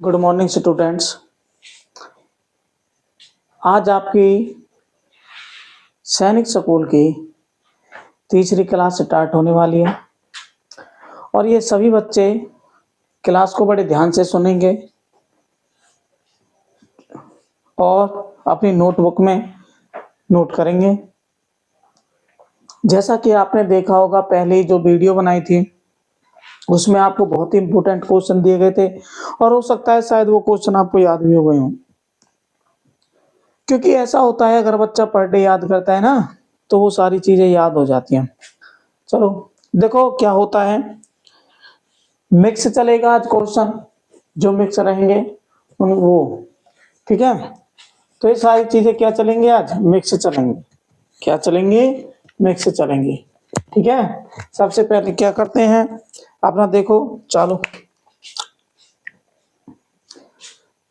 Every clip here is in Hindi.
Good morning students. आज आपकी सैनिक स्कूल की तीसरी क्लास स्टार्ट होने वाली है और ये सभी बच्चे क्लास को बड़े ध्यान से सुनेंगे और अपनी नोटबुक में नोट करेंगे। जैसा कि आपने देखा होगा, पहले जो वीडियो बनाई थी उसमें आपको बहुत ही इंपॉर्टेंट क्वेश्चन दिए गए थे और हो सकता है शायद वो क्वेश्चन आपको याद भी हो गए हों, क्योंकि ऐसा होता है अगर बच्चा पर डे याद करता है ना तो वो सारी चीजें याद हो जाती हैं। चलो देखो क्या होता है। मिक्स चलेगा आज क्वेश्चन, जो मिक्स रहेंगे उन वो, ठीक है। तो ये सारी चीजें क्या चलेंगे, आज मिक्स चलेंगे। क्या चलेंगे? मिक्स चलेंगे, ठीक है। सबसे पहले क्या करते हैं, अपना देखो। चलो,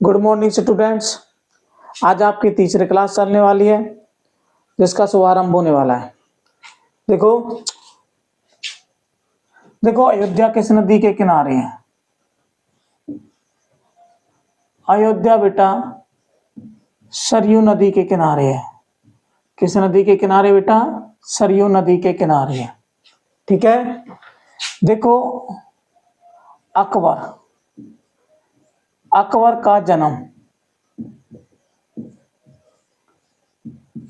गुड मॉर्निंग स्टूडेंट्स। आज आपकी तीसरी क्लास चलने वाली है जिसका शुभारंभ होने वाला है। देखो देखो, अयोध्या किस नदी के किनारे है? अयोध्या बेटा सरयू नदी के किनारे है। किस नदी के किनारे बेटा? सरयू नदी के किनारे है, ठीक है। देखो, अकबर अकबर का जन्म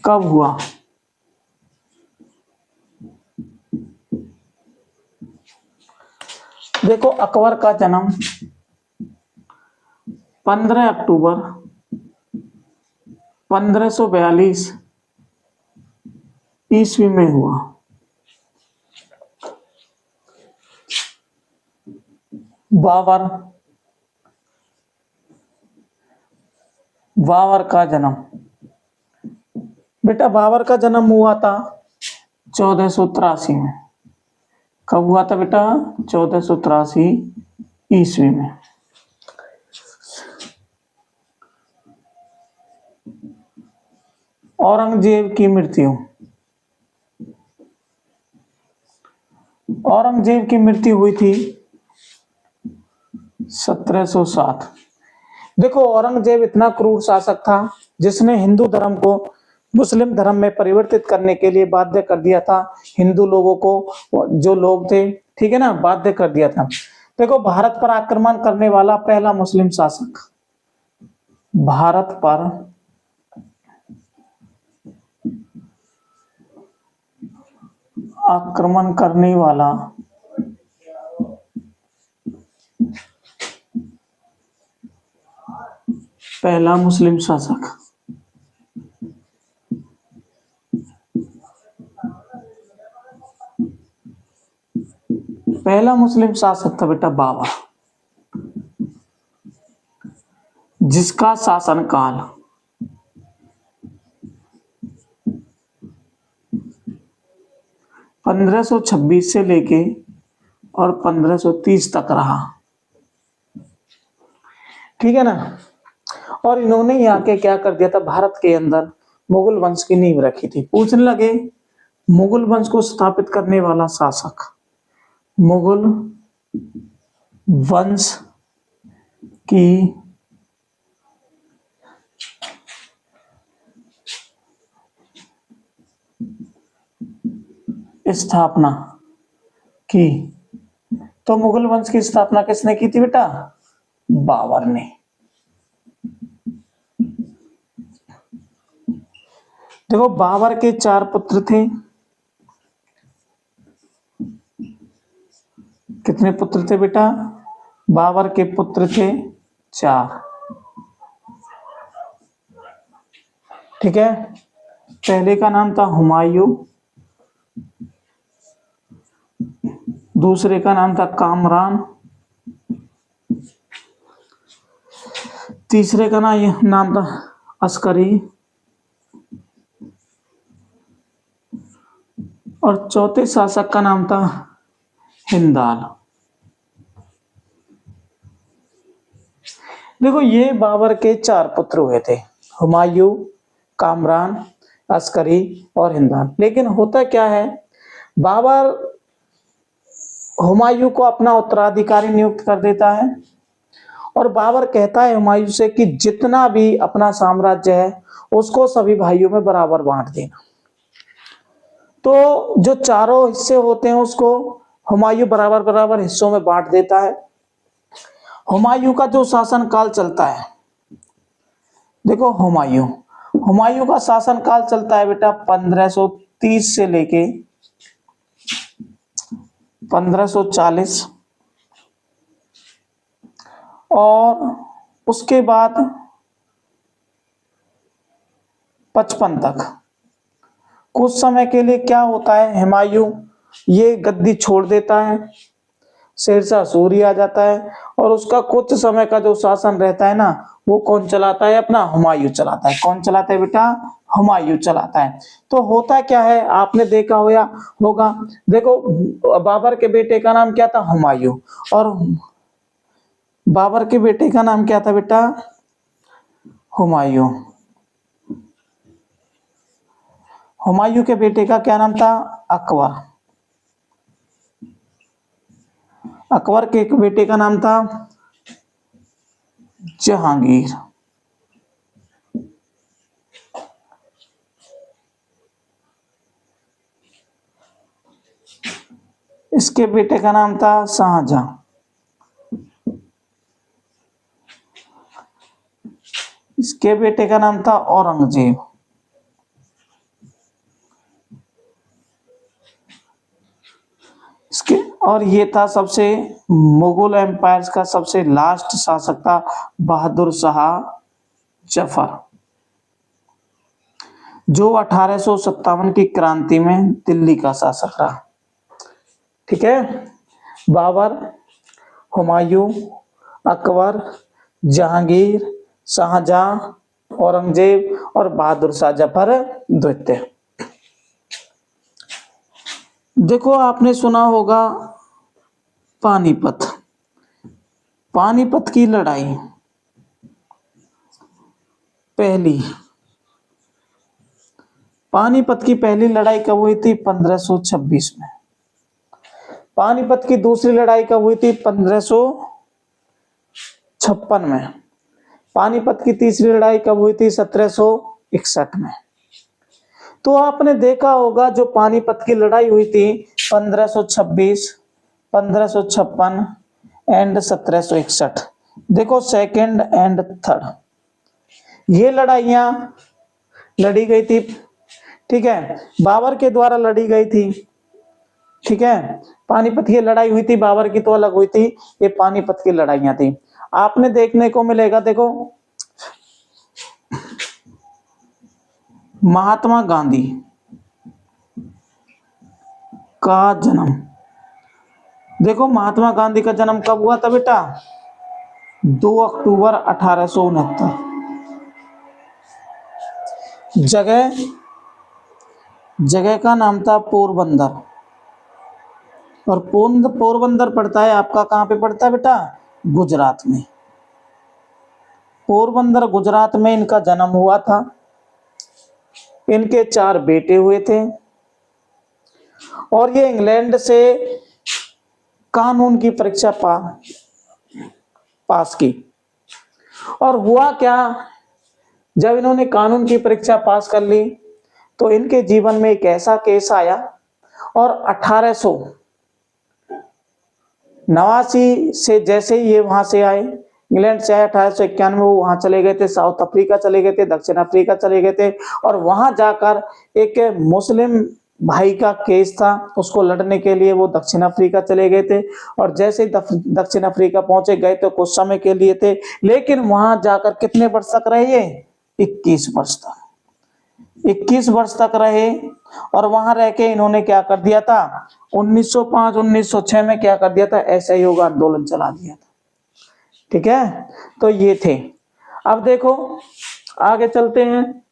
कब हुआ? देखो, अकबर का जन्म 15 अक्टूबर 1542 ईस्वी में हुआ। बाबर का जन्म बेटा, बाबर का जन्म हुआ था 1483 में। कब हुआ था बेटा? 1483 ईस्वी में। औरंगजेब की मृत्यु औरंगजेब की मृत्यु हुई थी 1707। देखो, औरंगजेब इतना क्रूर शासक था जिसने हिंदू धर्म को मुस्लिम धर्म में परिवर्तित करने के लिए बाध्य कर दिया था। हिंदू लोगों को, जो लोग थे, ठीक है ना, बाध्य कर दिया था। देखो, भारत पर आक्रमण करने वाला पहला मुस्लिम शासक, भारत पर आक्रमण करने वाला पहला मुस्लिम शासक, पहला मुस्लिम शासक था बेटा बाबर, जिसका शासनकाल 1526 से लेके और 1530 तक रहा, ठीक है ना। और इन्होंने यहाँ के क्या कर दिया था, भारत के अंदर मुगल वंश की नींव रखी थी। पूछने लगे, मुगल वंश को स्थापित करने वाला शासक, मुगल वंश की स्थापना की। तो मुगल वंश की स्थापना किसने की थी बेटा? बाबर ने। देखो, बाबर के 4 पुत्र थे। कितने पुत्र थे बेटा? बाबर के पुत्र थे 4, ठीक है। पहले का नाम था हुमायूं, दूसरे का नाम था कामरान, तीसरे का नाम था अस्करी और चौथे शासक का नाम था हिंदाल। देखो, ये बाबर के 4 पुत्र हुए थे, हुमायूं, कामरान, अस्करी और हिंदाल। लेकिन होता क्या है, बाबर हुमायूं को अपना उत्तराधिकारी नियुक्त कर देता है और बाबर कहता है हुमायूं से कि जितना भी अपना साम्राज्य है उसको सभी भाइयों में बराबर बांट देना। तो जो चारों हिस्से होते हैं उसको हुमायूं बराबर बराबर हिस्सों में बांट देता है। हुमायूं का जो शासन काल चलता है, देखो हुमायूं हुमायूं का शासन काल चलता है बेटा 1530 से लेके 1540 और उसके बाद 55 तक। कुछ समय के लिए क्या होता है, हुमायूं ये गद्दी छोड़ देता है, शेरशाह सूरी आ जाता है और उसका कुछ समय का जो शासन रहता है ना वो कौन चलाता है, अपना हुमायूं चलाता है। कौन चलाता है बेटा, हुमायूं चलाता है। तो होता क्या है आपने देखा होगा, देखो बाबर के बेटे का नाम क्या था, हुमायूं, और बाबर के बेटे का नाम क्या था बेटा, हुमायूं। हुमायूं के बेटे का क्या नाम था, अकबर। अकबर के एक बेटे का नाम था जहांगीर। इसके बेटे का नाम था शाहजहां। इसके बेटे का नाम था औरंगजेब। इसके और ये था सबसे मुगल एम्पायर का सबसे लास्ट शासक था बहादुर शाह जफर, जो 1857 की क्रांति में दिल्ली का शासक रहा। ठीक है, बाबर, हुमायूं, अकबर, जहांगीर, शाहजहां, औरंगजेब और बहादुर शाह जफर द्वितीय। देखो आपने सुना होगा पानीपत, पानीपत की लड़ाई पहली, पानीपत की पहली लड़ाई कब हुई थी, 1526 में। पानीपत की दूसरी लड़ाई कब हुई थी, 1556 में। पानीपत की तीसरी लड़ाई कब हुई थी, 1761 में। तो आपने देखा होगा जो पानीपत की लड़ाई हुई थी 1526, 1556 एंड 1761, देखो सेकंड एंड थर्ड ये लड़ाइयां लड़ी गई थी। ठीक है, बाबर के द्वारा लड़ी गई थी। ठीक है, पानीपत की लड़ाई हुई थी बाबर की तो अलग हुई थी, ये पानीपत की लड़ाइयां थी। आपने देखने को मिलेगा, देखो महात्मा गांधी का जन्म, देखो महात्मा गांधी का जन्म कब हुआ था बेटा, 2 अक्टूबर 1869। जगह जगह का नाम था पोरबंदर, और पोरबंदर पड़ता है आपका कहां पे पड़ता है बेटा, गुजरात में। पोरबंदर गुजरात में इनका जन्म हुआ था। इनके 4 बेटे हुए थे और ये इंग्लैंड से कानून की परीक्षा पास की। और हुआ क्या, जब इन्होंने कानून की परीक्षा पास कर ली तो इनके जीवन में एक ऐसा केस आया और 1889 से जैसे ही ये वहां से आए, इंग्लैंड से आए, 1891 में वो वहां चले गए थे, साउथ अफ्रीका चले गए थे, दक्षिण अफ्रीका चले गए थे, और वहां जाकर एक मुस्लिम भाई का केस था, उसको लड़ने के लिए वो दक्षिण अफ्रीका चले गए थे। और जैसे ही दक्षिण अफ्रीका पहुंचे, गए तो कुछ समय के लिए थे, लेकिन वहां जाकर कितने वर्ष तक रहे ये, 21 वर्ष तक, 21 वर्ष तक रहे। और वहां रह के इन्होंने क्या कर दिया था, 1905 1906 में क्या कर दिया था, असहयोग आंदोलन चला दिया था। ठीक है, तो ये थे। अब देखो आगे चलते हैं।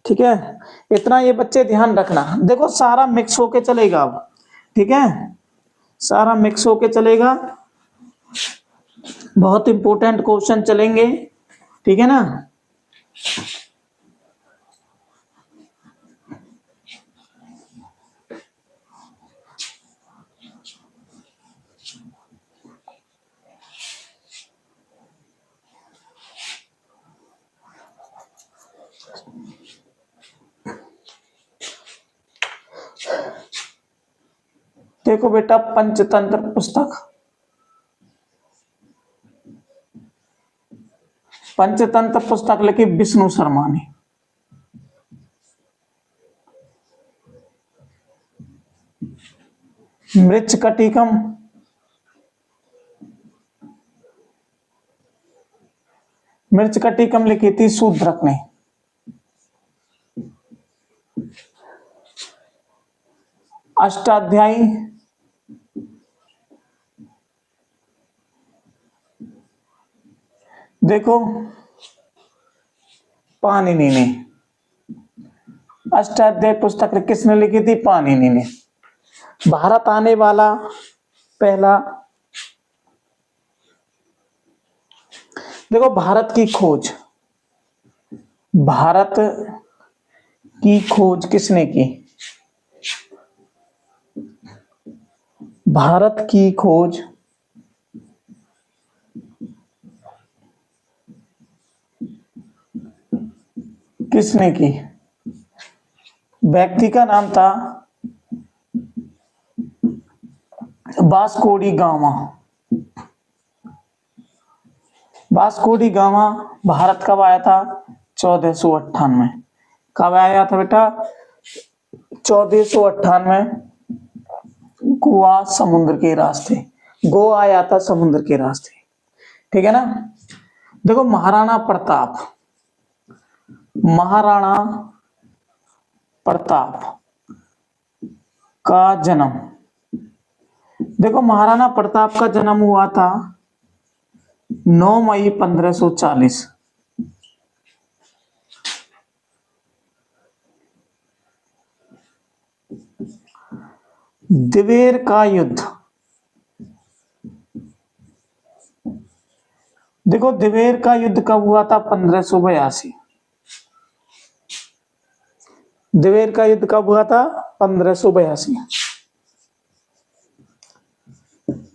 ठीक है, इतना ये बच्चे ध्यान रखना, देखो सारा मिक्स होके चलेगा अब। ठीक है, सारा मिक्स होके चलेगा, बहुत इंपॉर्टेंट क्वेश्चन चलेंगे। ठीक है ना, देखो बेटा, पंचतंत्र पुस्तक, पंचतंत्र पुस्तक लिखी विष्णु शर्मा ने। मृच्छकटिकम, मृच्छकटिकम लिखी थी शूद्रक ने। अष्टाध्यायी, देखो पाणिनि ने। अष्टाध्यायी पुस्तक किसने लिखी थी? पाणिनि ने। भारत आने वाला पहला, देखो भारत की खोज, भारत की खोज किसने की? भारत की खोज किसने की? व्यक्ति का नाम था Vasco D gamma. Vasco D gamma Bharat कब आया था? 1498। कब आया था बेटा? 1498। गोवा समुद्र के रास्ते, गोवा आया था समुद्र के रास्ते, ठीक है ना। देखो महाराणा प्रताप, महाराणा प्रताप का जन्म, देखो महाराणा प्रताप का जन्म हुआ था 9 मई 1540। दिवेर का युद्ध, देखो दिवेर का युद्ध कब हुआ था? 1582। दिवेर का युद्ध कब हुआ था? 1582।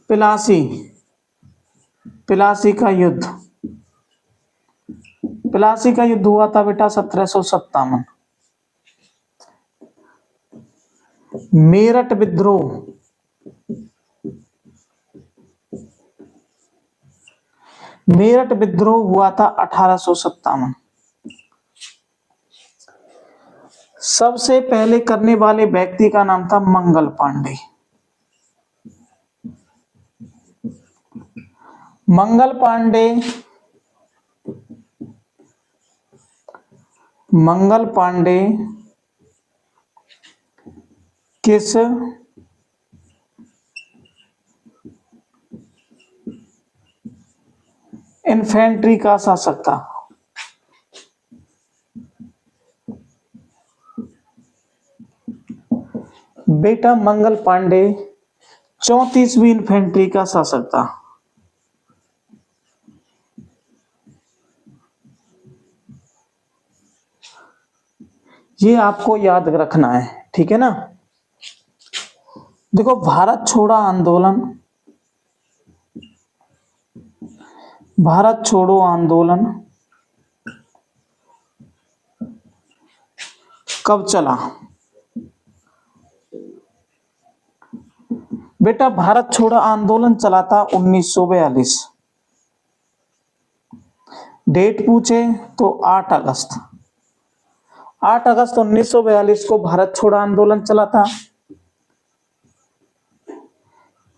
पिलासी, पिलासी का युद्ध, पिलासी का युद्ध हुआ था बेटा 1757। मेरठ विद्रोह, मेरठ विद्रोह हुआ था 1857। सबसे पहले करने वाले व्यक्ति का नाम था मंगल पांडे। मंगल पांडे, मंगल पांडे किस इन्फेंट्री का शासक था? बेटा मंगल पांडे 34वीं इन्फेंट्री का शासक था। ये आपको याद रखना है, ठीक है ना। देखो भारत छोड़ो आंदोलन, भारत छोड़ो आंदोलन कब चला? बेटा भारत छोड़ो आंदोलन चला था 1942। डेट पूछे तो 8 अगस्त, 8 अगस्त 1942 को भारत छोड़ो आंदोलन चला था।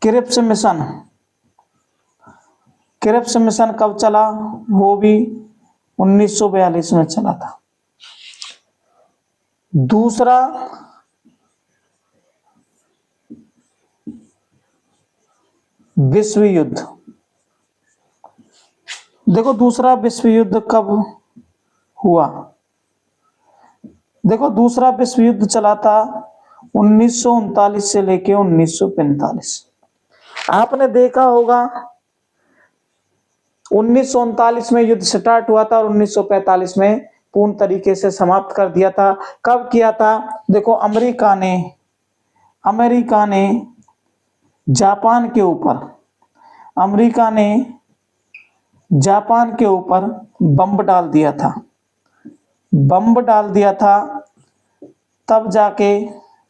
क्रिप्स मिशन, क्रिप्स मिशन कब चला? वो भी 1942 में चला था। दूसरा विश्व युद्ध, देखो दूसरा विश्व युद्ध कब हुआ? देखो दूसरा विश्व युद्ध चला था 1939 से लेके 1945। आपने देखा होगा 1939 में युद्ध स्टार्ट हुआ था और 1945 में पूर्ण तरीके से समाप्त कर दिया था। कब किया था? देखो अमेरिका ने जापान के ऊपर, अमेरिका ने जापान के ऊपर बम डाल दिया था, बम डाल दिया था, तब जाके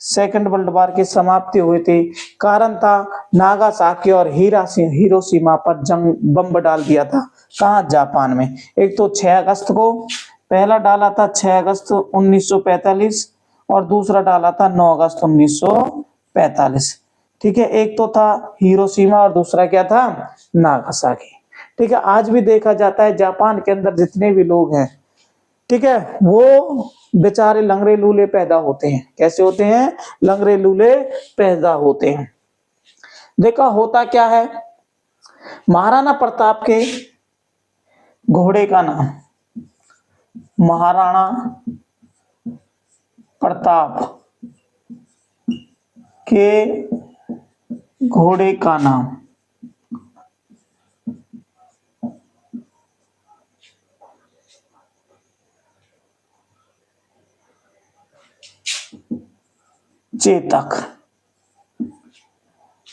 सेकंड वर्ल्ड वॉर की समाप्ति हुई थी। कारण था नागासाकी और हिरोशिमा पर जंग बम डाल दिया था। कहाँ? जापान में। एक तो 6 अगस्त को पहला डाला था, 6 अगस्त 1945, और दूसरा डाला था 9 अगस्त 1945। ठीक है, एक तो था हिरोशिमा और दूसरा क्या था? नागासाकी। ठीक है, आज भी देखा जाता है जापान के अंदर जितने भी लोग हैं, ठीक है, वो बेचारे लंगड़े लूले पैदा होते हैं। कैसे होते हैं? लंगड़े लूले पैदा होते हैं। देखा होता क्या है, महाराणा प्रताप के घोड़े का नाम, महाराणा प्रताप के घोड़े का नाम चेतक।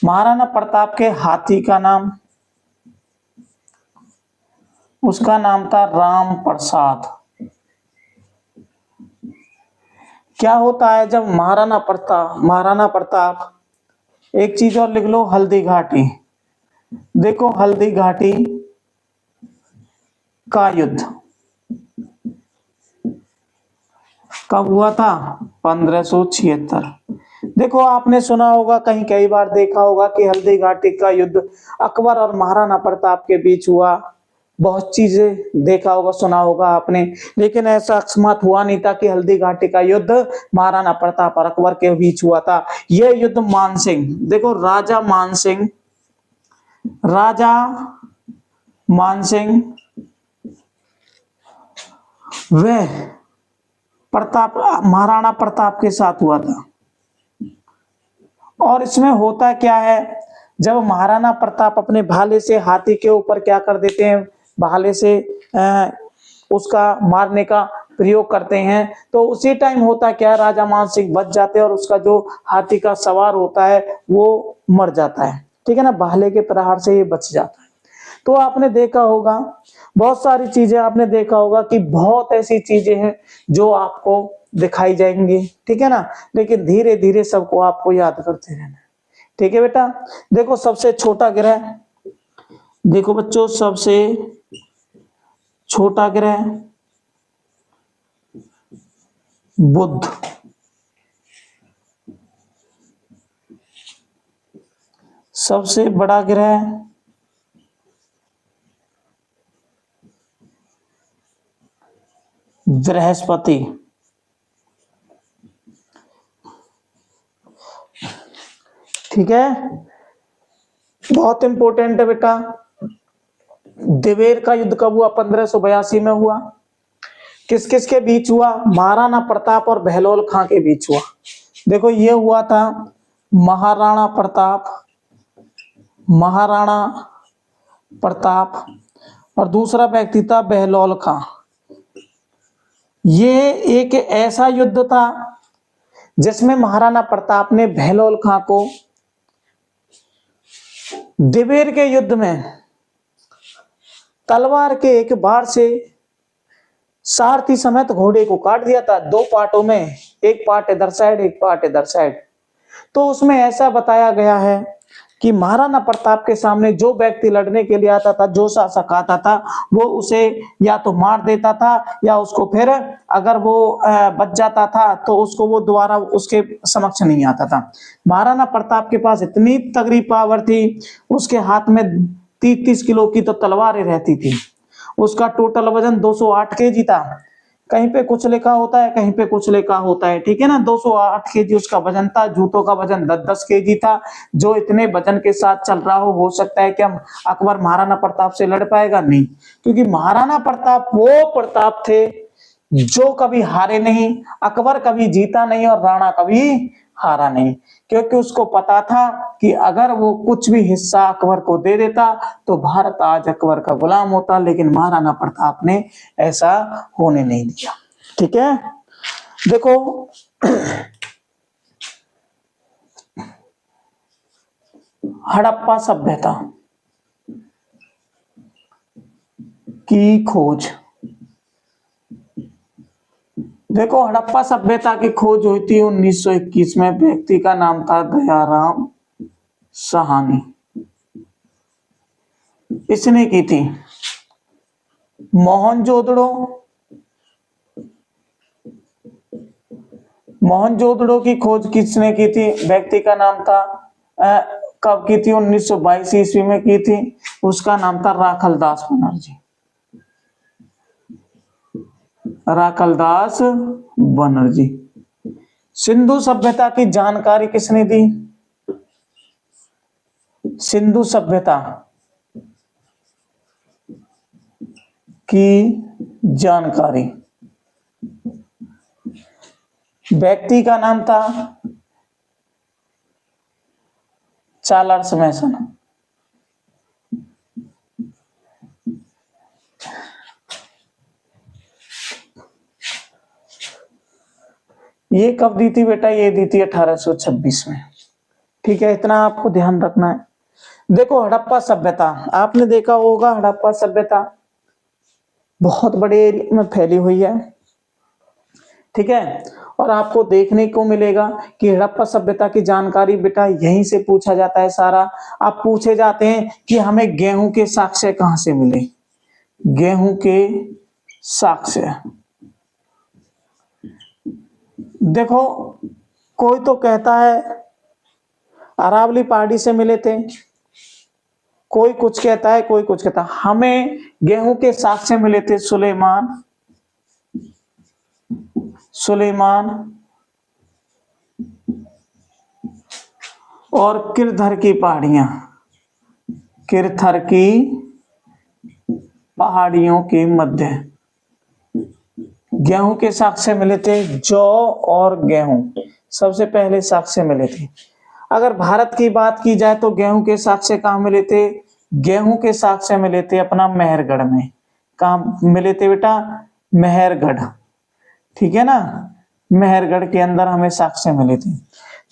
महाराणा प्रताप के हाथी का नाम, उसका नाम था राम प्रसाद। क्या होता है जब महाराणा प्रताप, एक चीज और लिख लो, हल्दी घाटी। देखो हल्दी घाटी का युद्ध कब हुआ था? 1576। देखो आपने सुना होगा, कहीं कई बार देखा होगा कि हल्दी घाटी का युद्ध अकबर और महाराणा प्रताप के बीच हुआ। बहुत चीजें देखा होगा, सुना होगा आपने, लेकिन ऐसा अकस्मात हुआ नहीं था कि हल्दी घाटी का युद्ध महाराणा प्रताप और अकबर के बीच हुआ था। यह युद्ध मानसिंह, देखो राजा मानसिंह वह महाराणा प्रताप के साथ हुआ था। और इसमें होता क्या है, जब महाराणा प्रताप अपने भाले से हाथी के ऊपर क्या कर देते हैं, भाले से उसका मारने का प्रयोग करते हैं, तो उसी टाइम होता क्या है, राजा मानसिंह बच जाते हैं और उसका जो हाथी का सवार होता है वो मर जाता है। ठीक है ना, भाले के प्रहार से ये बच जाता है। तो आपने देखा होगा, बहुत सारी चीजें आपने देखा होगा कि बहुत ऐसी चीजें हैं जो आपको दिखाई जाएंगी। ठीक है ना, लेकिन धीरे धीरे सबको आपको याद करते रहना। ठीक है बेटा, देखो सबसे छोटा ग्रह, देखो बच्चों, सबसे छोटा ग्रह बुध, सबसे बड़ा ग्रह बृहस्पति। ठीक है, बहुत इंपॉर्टेंट है बेटा। दिवेर का युद्ध कब हुआ? 1582 में हुआ। किस किस के बीच हुआ? महाराणा प्रताप और बहलोल खां के बीच हुआ। देखो ये हुआ था महाराणा प्रताप और दूसरा व्यक्ति था बहलोल खां। ये एक ऐसा युद्ध था जिसमें महाराणा प्रताप ने बहलोल खां को दिवेर के युद्ध में तलवार के एक बार से सारथी समेत घोड़े को काट दिया था। 2 पार्टों में, एक पार्ट इधर साइड, एक पार्ट इधर साइड। तो उसमें ऐसा बताया गया है कि महाराणा प्रताप के सामने जो व्यक्ति लड़ने के लिए आता था, जो शासक आता था, वो उसे या तो मार देता था या उसको फिर अगर वो बच जाता था तो उसको वो दोबारा उसके समक्ष नहीं आता था। महाराणा प्रताप के पास इतनी तगड़ी पावर थी, उसके हाथ में 30-30 किलो की तो तलवारें रहती थी। उसका टोटल वजन 208 केजी था। कहीं पे कुछ लिखा होता है, कहीं पे कुछ लिखा होता है। ठीक है ना, 208 केजी उसका वजन था। जूतों का वजन 10-10 केजी था। जो इतने वजन के साथ चल रहा हो सकता है कि हम अकबर महाराणा प्रताप से लड़ पाएगा? नहीं, क्योंकि महाराणा प्रताप वो प्रताप थे जो कभी हारे नहीं, अकबर कभी जीता नहीं और राणा कभी हारा नहीं, क्योंकि उसको पता था कि अगर वो कुछ भी हिस्सा अकबर को दे देता तो भारत आज अकबर का गुलाम होता, लेकिन महाराणा प्रताप ने ऐसा होने नहीं दिया। ठीक है, देखो हड़प्पा सभ्यता की खोज देखो हड़प्पा सभ्यता की खोज हुई थी 1921 में। व्यक्ति का नाम था दयाराम साहनी, इसने की थी। मोहनजोदड़ो, मोहनजोदड़ो की खोज किसने की थी? व्यक्ति का नाम था कब की थी? 1922 ईस्वी में की थी। उसका नाम था राखलदास बनर्जी। राखलदास बनर्जी। सिंधु सभ्यता की जानकारी किसने दी? सिंधु सभ्यता की जानकारी, व्यक्ति का नाम था चार्ल्स मैसन। ये कब दी थी बेटा? ये दी थी 1826 में। ठीक है, इतना आपको ध्यान रखना है। देखो हड़प्पा सभ्यता, आपने देखा होगा हड़प्पा सभ्यता बहुत बड़े एरिया में फैली हुई है। ठीक है, और आपको देखने को मिलेगा कि हड़प्पा सभ्यता की जानकारी बेटा यहीं से पूछा जाता है सारा। आप पूछे जाते हैं कि हमें गेहूं के साक्ष्य कहां से मिले? गेहूं के साक्ष्य, देखो कोई तो कहता है अरावली पहाड़ी से मिले थे, कोई कुछ कहता है, कोई कुछ कहता है। हमें गेहूं के साक्ष्य मिले थे सुलेमान और किरथर की पहाड़ियां, किरथर की पहाड़ियों के मध्य गेहूं के साक्ष्य मिले थे। जौ और गेहूं सबसे पहले साक्ष्य मिले थे। अगर भारत की बात की जाए तो गेहूं के साक्ष्य कहां मिले थे? गेहूं के साक्ष्य मिले थे अपना मेहरगढ़ में। कहां मिले थे बेटा? मेहरगढ़। ठीक है ना, मेहरगढ़ के अंदर हमें साक्ष्य मिले थे।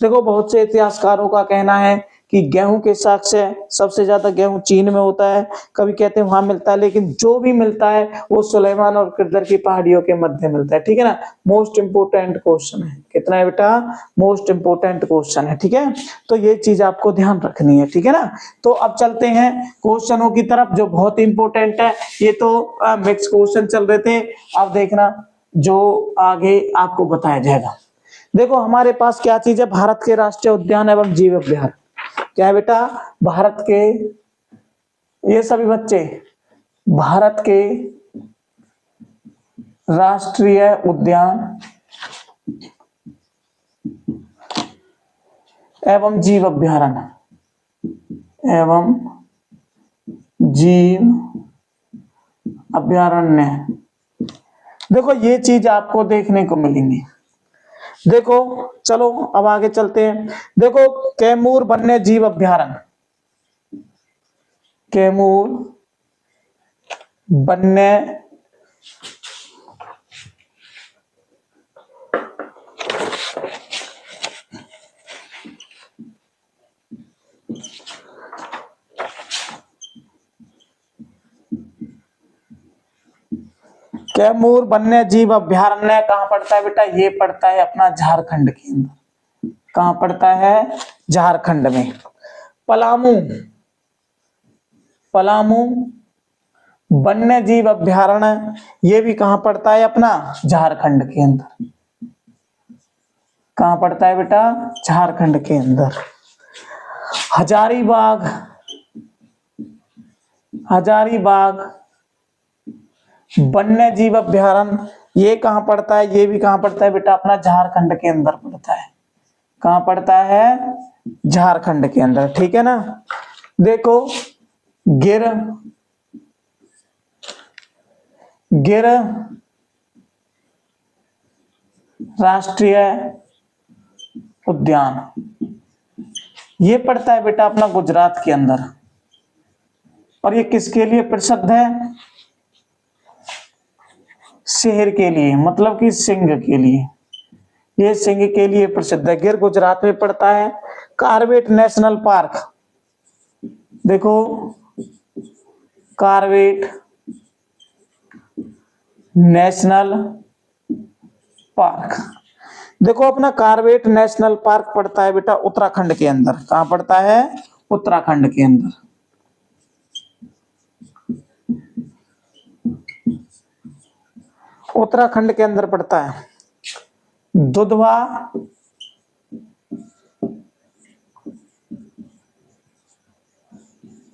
देखो बहुत से इतिहासकारों का कहना है कि गेहूं के साक्ष्य सबसे ज्यादा गेहूं चीन में होता है, कभी कहते हैं वहां मिलता है, लेकिन जो भी मिलता है वो सुलेमान और किरदर की पहाड़ियों के मध्य मिलता है। ठीक है ना, मोस्ट इंपोर्टेंट क्वेश्चन है। कितना है बेटा? मोस्ट इंपोर्टेंट क्वेश्चन है। ठीक है, तो ये चीज आपको ध्यान रखनी है। ठीक है ना, तो अब चलते हैं क्वेश्चनों की तरफ जो बहुत इंपॉर्टेंट है। ये तो मिक्स क्वेश्चन चल रहे थे, अब देखना जो आगे आपको बताया जाएगा। देखो हमारे पास क्या चीज है? भारत के राष्ट्रीय उद्यान एवं जीव अभ्यारण्य। क्या है बेटा? भारत के, ये सभी बच्चे, भारत के राष्ट्रीय उद्यान एवं जीव अभ्यारण्य, एवं जीव अभ्यारण्य। देखो ये चीज आपको देखने को मिलेंगी। देखो चलो अब आगे चलते हैं। देखो कैमूर वन्य जीव अभ्यारण्य, कैमूर वन्य कैमूर वन्य जीव अभ्यारण्य कहां पड़ता है बेटा? ये पड़ता है अपना झारखंड के अंदर। कहां पड़ता है? झारखंड में। पलामू, पलामू वन्य जीव अभ्यारण्य ये भी कहां पड़ता है? अपना झारखंड के अंदर। कहां पड़ता है बेटा? झारखंड के अंदर। हजारीबाग, हजारीबाग वन्य जीव अभ्यारण्य ये कहां पड़ता है? ये भी कहां पड़ता है बेटा? अपना झारखंड के अंदर पड़ता है। कहां पड़ता है? झारखंड के अंदर। ठीक है ना। देखो गिर, गिर राष्ट्रीय उद्यान ये पड़ता है बेटा अपना गुजरात के अंदर। और ये किसके लिए प्रसिद्ध है? शेर के लिए, मतलब कि सिंह के लिए। ये सिंह के लिए प्रसिद्ध है। गिर गुजरात में पड़ता है। कार्बेट नेशनल पार्क, देखो कार्बेट नेशनल पार्क। देखो अपना कार्बेट नेशनल पार्क पड़ता है बेटा उत्तराखंड के अंदर। कहाँ पड़ता है? उत्तराखंड के अंदर। उत्तराखंड के अंदर पड़ता है। दुधवा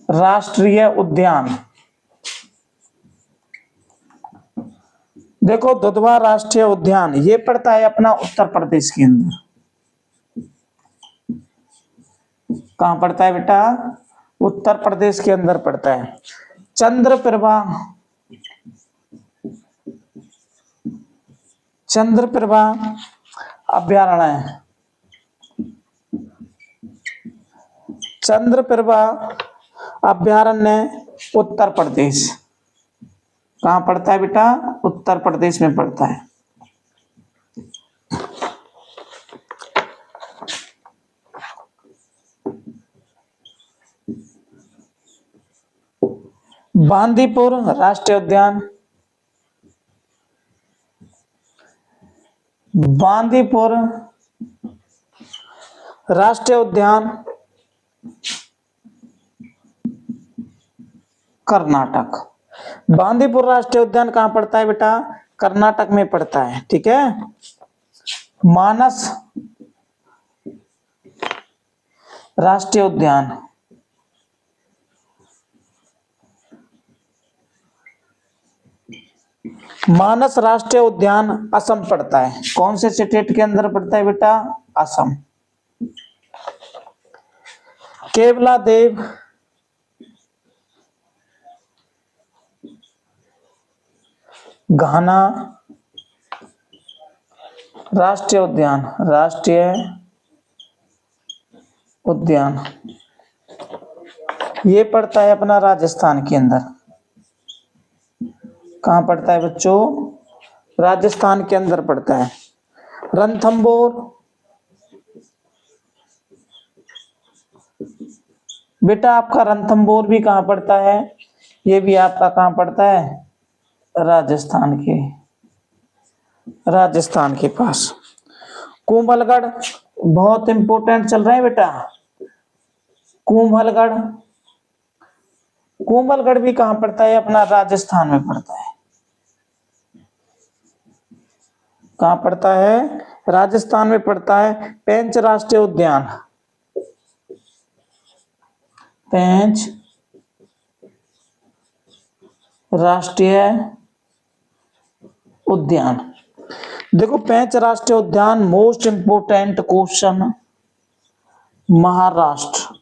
राष्ट्रीय उद्यान। देखो दुधवा राष्ट्रीय उद्यान ये पड़ता है अपना उत्तर प्रदेश के अंदर। कहां पड़ता है बेटा? उत्तर प्रदेश के अंदर पड़ता है। चंद्रप्रभा अभ्यारण्य। चंद्रप्रभा अभ्यारण्य उत्तर प्रदेश। कहां पड़ता है बेटा? उत्तर प्रदेश में पड़ता है। बांदीपुर राष्ट्रीय उद्यान। बांदीपुर राष्ट्रीय उद्यान कर्नाटक। बांदीपुर राष्ट्रीय उद्यान कहां पड़ता है बेटा? कर्नाटक में पड़ता है। ठीक है। मानस राष्ट्रीय उद्यान मानस राष्ट्रीय उद्यान असम पड़ता है। कौन से स्टेट के अंदर पड़ता है बेटा? असम। केवला देव घाना राष्ट्रीय उद्यान ये पड़ता है अपना राजस्थान के अंदर। कहां पड़ता है बच्चों? राजस्थान के अंदर पड़ता है। रणथंबोर बेटा आपका रणथंबोर भी कहां पड़ता है? ये भी आपका कहां पड़ता है? राजस्थान के पास। कुंभलगढ़ बहुत इंपॉर्टेंट चल रहा है बेटा। कुंभलगढ़ भी कहां पड़ता है? अपना राजस्थान में पड़ता है। कहां पड़ता है? राजस्थान में पड़ता है। पेंच राष्ट्रीय उद्यान। पेंच राष्ट्रीय उद्यान। देखो पेंच राष्ट्रीय उद्यान मोस्ट इंपोर्टेंट क्वेश्चन महाराष्ट्र।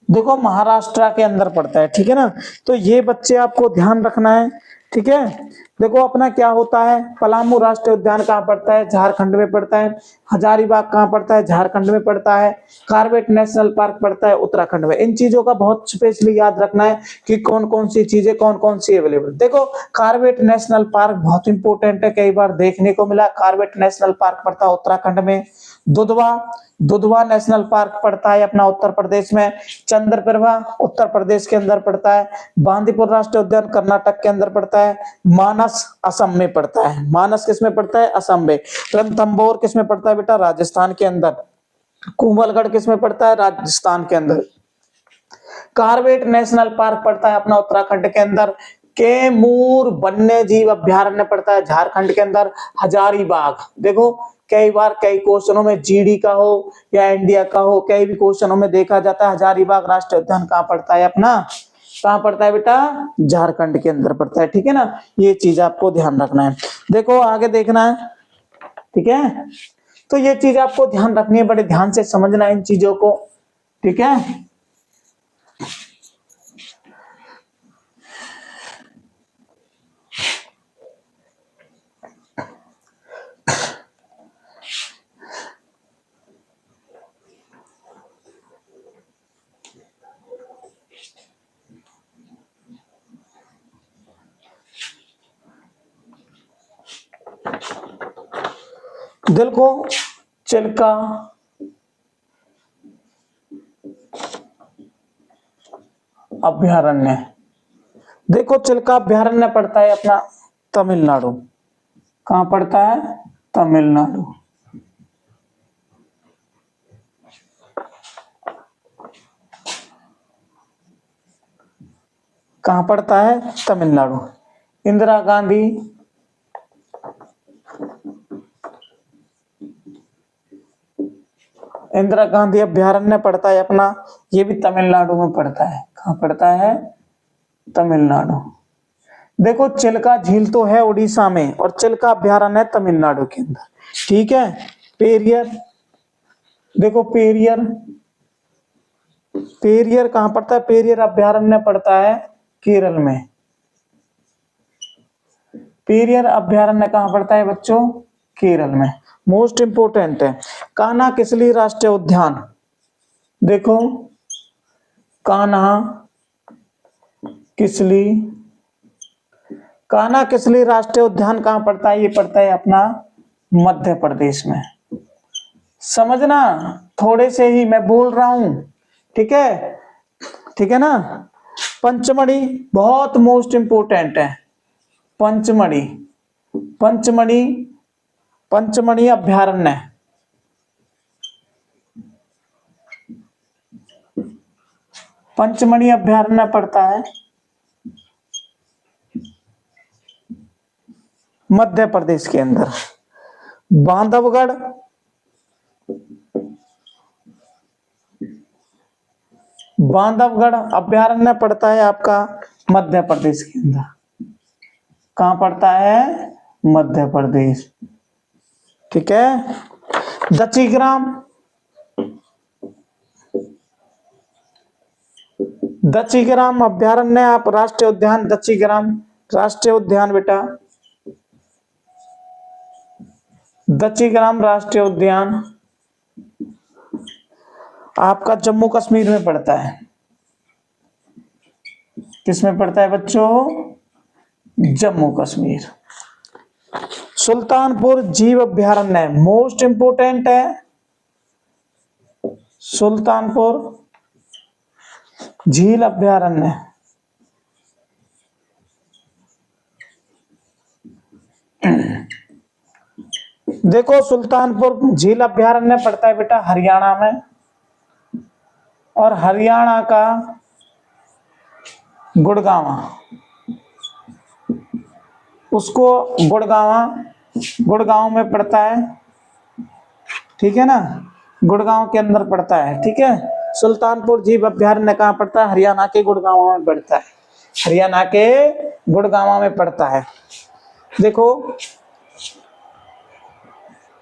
देखो महाराष्ट्र के अंदर पड़ता है। ठीक है ना। तो ये बच्चे आपको ध्यान रखना है। ठीक है। देखो अपना क्या होता है? पलामू राष्ट्रीय उद्यान कहां पड़ता है? झारखंड में पड़ता है। हजारीबाग कहां पड़ता है? झारखंड में पड़ता है। कार्बेट नेशनल पार्क पड़ता है उत्तराखंड में। इन चीजों का बहुत स्पेशली याद रखना है कि कौन कौन सी चीजें कौन कौन सी अवेलेबल। देखो कार्बेट नेशनल पार्क बहुत इंपॉर्टेंट है, कई बार देखने को मिला। कार्बेट नेशनल पार्क पड़ता है उत्तराखंड में। दुधवा नेशनल पार्क पड़ता है अपना उत्तर प्रदेश में। चंद्रप्रभा उत्तर प्रदेश के अंदर पड़ता है। बांदीपुर राष्ट्रीय उद्यान कर्नाटक के अंदर पड़ता है। मानस असम में पड़ता है। मानस किस में पड़ता है? असम में। रणथंबोर किस में पड़ता है बेटा? राजस्थान के अंदर। कुंभलगढ़ किस में पड़ता है? राजस्थान के अंदर। कार्बेट नेशनल पार्क पड़ता है अपना उत्तराखंड के अंदर। कैमूर वन्य जीव अभ्यारण्य पड़ता है झारखंड के अंदर। हजारीबाग देखो कई बार कई क्वेश्चनों में जीडी का हो या इंडिया का हो, कई भी क्वेश्चनों में देखा जाता है। हजारीबाग राष्ट्रीय उद्यान कहाँ पड़ता है अपना? कहाँ पड़ता है बेटा? झारखंड के अंदर पड़ता है। ठीक है ना। ये चीज आपको ध्यान रखना है। देखो आगे देखना है। ठीक है। तो ये चीज आपको ध्यान रखनी है, बड़े ध्यान से समझना है इन चीजों को। ठीक है। दिल को चिल्का अभ्यारण्य। देखो चिल्का अभ्यारण्य पड़ता है अपना तमिलनाडु। कहाँ पड़ता है? तमिलनाडु। कहाँ पड़ता है? तमिलनाडु। इंदिरा गांधी इंदिरा गांधी अभयारण्य पड़ता है अपना, ये भी तमिलनाडु में पड़ता है। कहाँ पड़ता है? तमिलनाडु। देखो चिल्का झील तो है उड़ीसा में और चिल्का अभयारण्य है तमिलनाडु के अंदर, ठीक है। पेरियर, देखो पेरियर, पेरियर कहाँ पड़ता है? पेरियर अभयारण्य पड़ता है केरल में। पेरियर अभयारण्य कहाँ पड़ता है बच्चों? केरल में। मोस्ट इंपोर्टेंट है कान्हा किसली राष्ट्रीय उद्यान। देखो कान्हा किसली, कान्हा किसली राष्ट्रीय उद्यान कहाँ पड़ता है? ये पड़ता है अपना मध्य प्रदेश में। समझना, थोड़े से ही मैं बोल रहा हूं, ठीक है, ठीक है ना। पंचमढ़ी बहुत मोस्ट इंपोर्टेंट है। पंचमढ़ी, पंचमढ़ी, पंचमढ़ी अभयारण्य, पंचमढ़ी अभयारण्य पड़ता है मध्य प्रदेश के अंदर। बांधवगढ़, बांधवगढ़ अभयारण्य पड़ता है आपका मध्य प्रदेश के अंदर। कहाँ पड़ता है? मध्य प्रदेश, ठीक है। दक्षिग्राम, दक्षिग्राम अभयारण्य आप राष्ट्रीय उद्यान, दक्षिग्राम राष्ट्रीय उद्यान बेटा, दक्षिग्राम राष्ट्रीय उद्यान आपका जम्मू कश्मीर में पड़ता है। किसमें पड़ता है बच्चों? जम्मू कश्मीर। सुल्तानपुर जीव अभयारण्य मोस्ट इंपोर्टेंट है। सुल्तानपुर झील अभयारण्य, देखो सुल्तानपुर झील अभयारण्य पड़ता है बेटा हरियाणा में, और हरियाणा का गुड़गांवा, उसको गुड़गांव में पड़ता है, ठीक है ना, गुड़गांव के अंदर पड़ता है, ठीक है। सुल्तानपुर जीव अभयारण्य कहाँ पड़ता है? हरियाणा के गुड़गांव में पड़ता है, हरियाणा के गुड़गांव में पड़ता है। देखो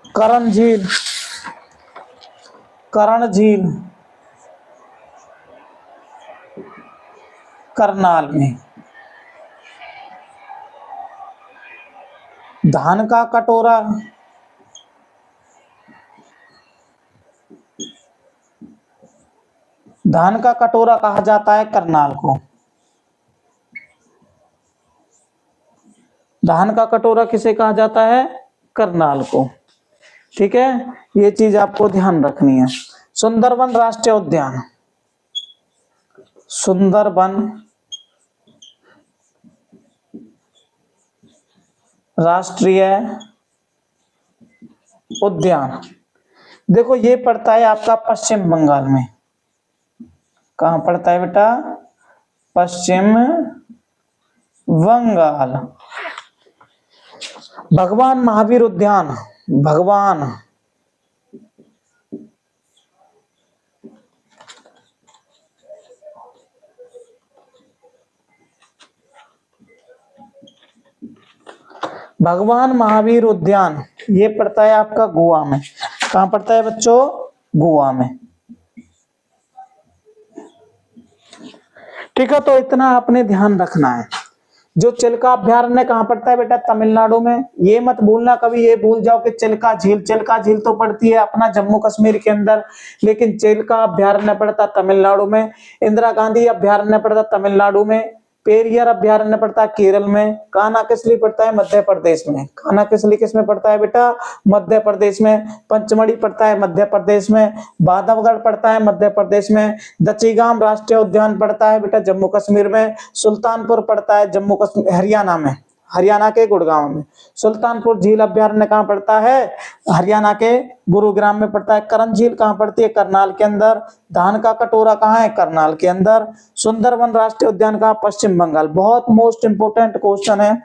करण झील, करण झील करनाल में। धान का कटोरा, धान का कटोरा कहा जाता है करनाल को। धान का कटोरा किसे कहा जाता है? करनाल को, ठीक है। ये चीज आपको ध्यान रखनी है। सुंदरबन राष्ट्रीय उद्यान, सुंदरबन राष्ट्रीय उद्यान, देखो ये पड़ता है आपका पश्चिम बंगाल में। कहाँ पड़ता है बेटा? पश्चिम बंगाल। भगवान महावीर उद्यान, भगवान भगवान महावीर उद्यान ये पड़ता है आपका गोवा में। कहाँ पड़ता है बच्चों? गोवा में, ठीक है। तो इतना आपने ध्यान रखना है। जो चिल्का अभयारण्य कहाँ पड़ता है बेटा? तमिलनाडु में। ये मत भूलना कभी, ये भूल जाओ कि चिल्का झील, चिल्का झील तो पड़ती है अपना जम्मू कश्मीर के अंदर, लेकिन चिल्का अभयारण्य पड़ता तमिलनाडु में। इंदिरा गांधी अभयारण्य पड़ता तमिलनाडु में। पेरियर अभयारण्य पड़ता है केरल में। कान्हा किसली पड़ता है? मध्य प्रदेश में। कान्हा किसली किस में पड़ता है बेटा? मध्य प्रदेश में। पंचमढ़ी पड़ता है मध्य प्रदेश में। बांधवगढ़ पड़ता है मध्य प्रदेश में। दक्षिग्राम राष्ट्रीय उद्यान पड़ता है बेटा जम्मू कश्मीर में। सुल्तानपुर पड़ता है जम्मू कश्मीर हरियाणा में, हरियाणा के गुड़गांव में। सुल्तानपुर झील अभ्यारण्य कहाँ पड़ता है? हरियाणा के गुरुग्राम में पड़ता है। करण झील कहाँ पड़ती है? करनाल के अंदर। धान का कटोरा कहाँ है? करनाल के अंदर। सुंदरवन राष्ट्रीय उद्यान कहाँ? पश्चिम बंगाल। बहुत मोस्ट इंपोर्टेंट क्वेश्चन है।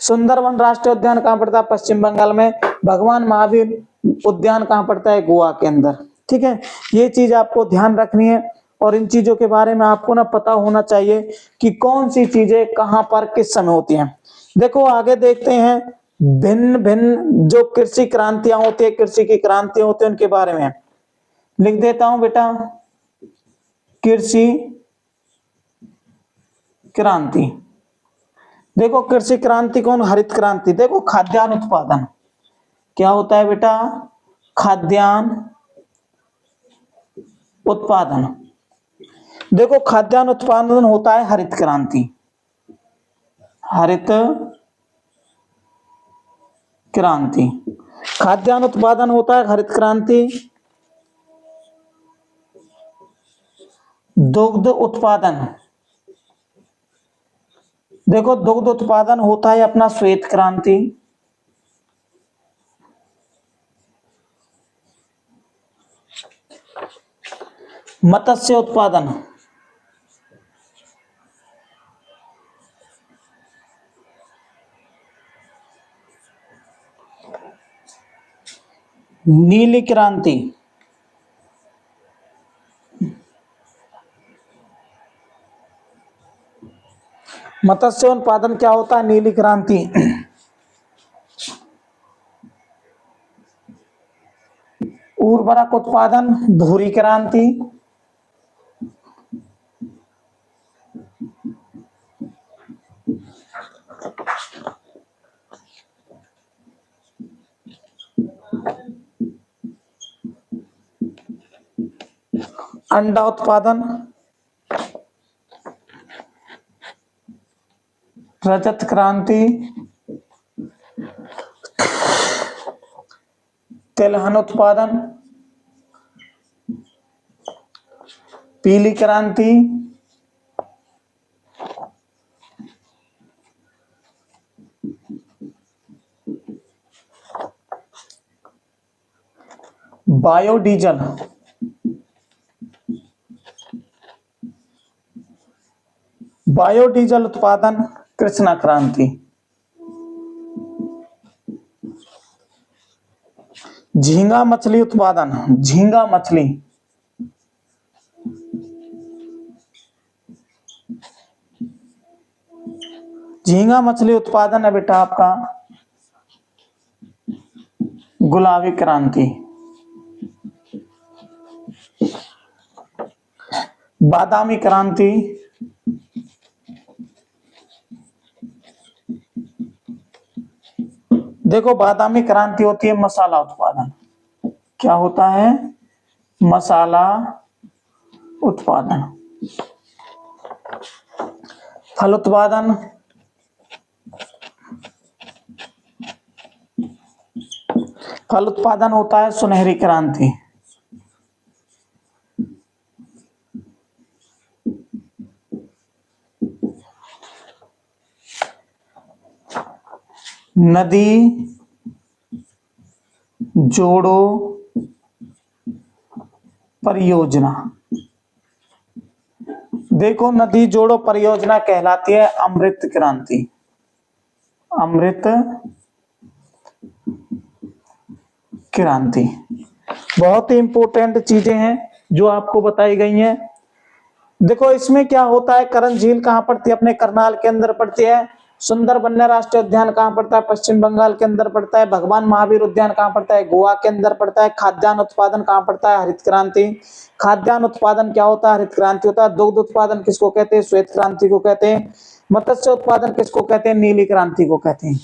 सुंदरवन राष्ट्रीय उद्यान कहाँ पड़ता है? पश्चिम बंगाल में। भगवान महावीर उद्यान कहाँ पड़ता है? गोवा के अंदर। ठीक है, ये चीज आपको ध्यान रखनी है और इन चीजों के बारे में आपको ना पता होना चाहिए कि कौन सी चीजें कहां पर किस समय होती हैं। देखो आगे देखते हैं, भिन्न भिन्न जो कृषि क्रांतियां होती है, कृषि की क्रांतियां होती है, उनके बारे में लिख देता हूं बेटा। कृषि क्रांति, देखो कृषि क्रांति कौन? हरित क्रांति। देखो खाद्यान्न उत्पादन क्या होता है बेटा? खाद्यान्न उत्पादन। देखो खाद्यान्न उत्पादन होता है हरित क्रांति। हरित क्रांति, खाद्यान्न उत्पादन होता है हरित क्रांति। दुग्ध उत्पादन, देखो दुग्ध उत्पादन होता है अपना श्वेत क्रांति। मत्स्य उत्पादन, नीली क्रांति। मत्स्य उत्पादन क्या होता है? नीली क्रांति। उर्वरक उत्पादन, भूरी क्रांति। अंडा उत्पादन, रजत क्रांति। तिलहन उत्पादन, पीली क्रांति। बायोडीजल, बायोडीजल उत्पादन कृष्णा क्रांति। झींगा मछली उत्पादन, झींगा मछली। झींगा मछली उत्पादन है बेटा आपका गुलाबी क्रांति। बादामी क्रांति, देखो बादामी क्रांति होती है मसाला उत्पादन। क्या होता है? मसाला उत्पादन। फल उत्पादन, फल उत्पादन होता है सुनहरी क्रांति। नदी जोड़ो परियोजना, देखो नदी जोड़ो परियोजना कहलाती है अमृत क्रांति। अमृत क्रांति। बहुत ही इंपॉर्टेंट चीजें हैं जो आपको बताई गई हैं। देखो इसमें क्या होता है, करण झील कहाँ पड़ती है? अपने करनाल के अंदर पड़ती है। सुंदरबन राष्ट्रीय उद्यान कहाँ पड़ता है? पश्चिम बंगाल के अंदर पड़ता है। भगवान महावीर उद्यान कहाँ पड़ता है? गोवा के अंदर पड़ता है। खाद्यान्न उत्पादन कहाँ पड़ता है? हरित क्रांति। खाद्यान्न उत्पादन क्या होता है? हरित क्रांति होता है। दुग्ध उत्पादन किसको कहते हैं? श्वेत क्रांति को कहते हैं। मत्स्य उत्पादन किसको कहते हैं? नीली क्रांति को कहते हैं।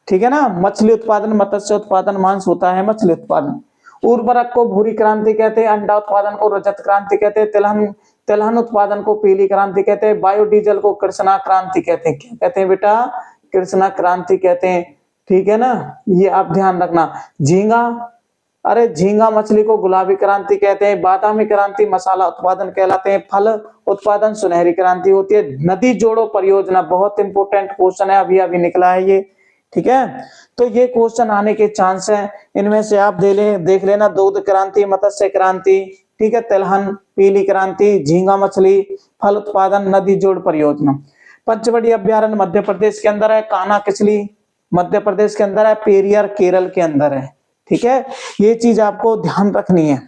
ठीक है ना। मछली उत्पादन, मत्स्य उत्पादन, मांस होता है मछली उत्पादन। उर्वरक को भूरी क्रांति कहते हैं। अंडा उत्पादन को रजत क्रांति कहते हैं। तिलहन उत्पादन को पीली क्रांति कहते हैं। बायोडीजल को कृष्णा क्रांति कहते हैं। क्या कहते हैं बेटा? कृष्णा क्रांति कहते हैं। ठीक है ना, ये आप ध्यान रखना। झींगा अरे झींगा मछली को गुलाबी क्रांति कहते हैं, बादामी क्रांति मसाला उत्पादन कहलाते हैं, फल उत्पादन सुनहरी क्रांति होती है। नदी जोड़ो परियोजना बहुत इंपॉर्टेंट क्वेश्चन है, अभी अभी निकला है ये, ठीक है। तो ये क्वेश्चन आने के चांस है, इनमें से आप देख लेना, दूध क्रांति, मत्स्य क्रांति, ठीक है, तिलहन, पीली क्रांति, झींगा मछली, फल उत्पादन, नदी जोड़ परियोजना। पंचवटी अभ्यारण्य मध्य प्रदेश के अंदर है, कान्हा किसली मध्य प्रदेश के अंदर है, पेरियार केरल के अंदर है, ठीक है। ये चीज आपको ध्यान रखनी है,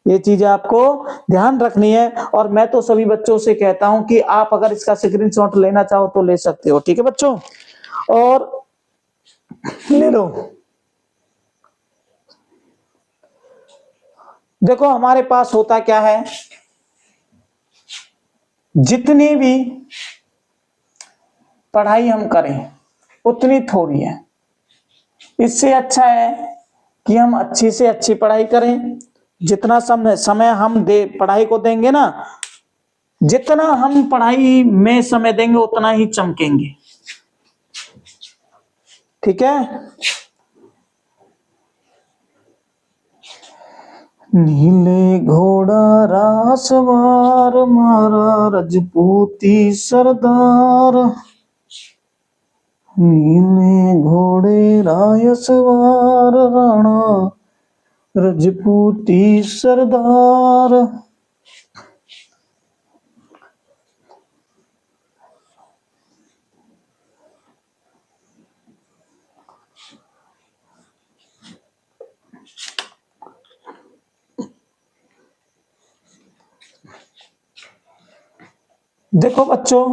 ये चीज आपको ध्यान रखनी है। और मैं तो सभी बच्चों से कहता हूं कि आप अगर इसका स्क्रीनशॉट लेना चाहो तो ले सकते हो, ठीक है बच्चों, और ले लो। देखो हमारे पास होता क्या है, जितनी भी पढ़ाई हम करें उतनी थोड़ी है। इससे अच्छा है कि हम अच्छी से अच्छी पढ़ाई करें। जितना समय हम पढ़ाई को देंगे ना, जितना हम पढ़ाई में समय देंगे उतना ही चमकेंगे, ठीक है। नीले घोड़ा रासवार मारा रजपूती सरदार, नीले घोड़े रायसवार राणा रजपूती सरदार। देखो बच्चों,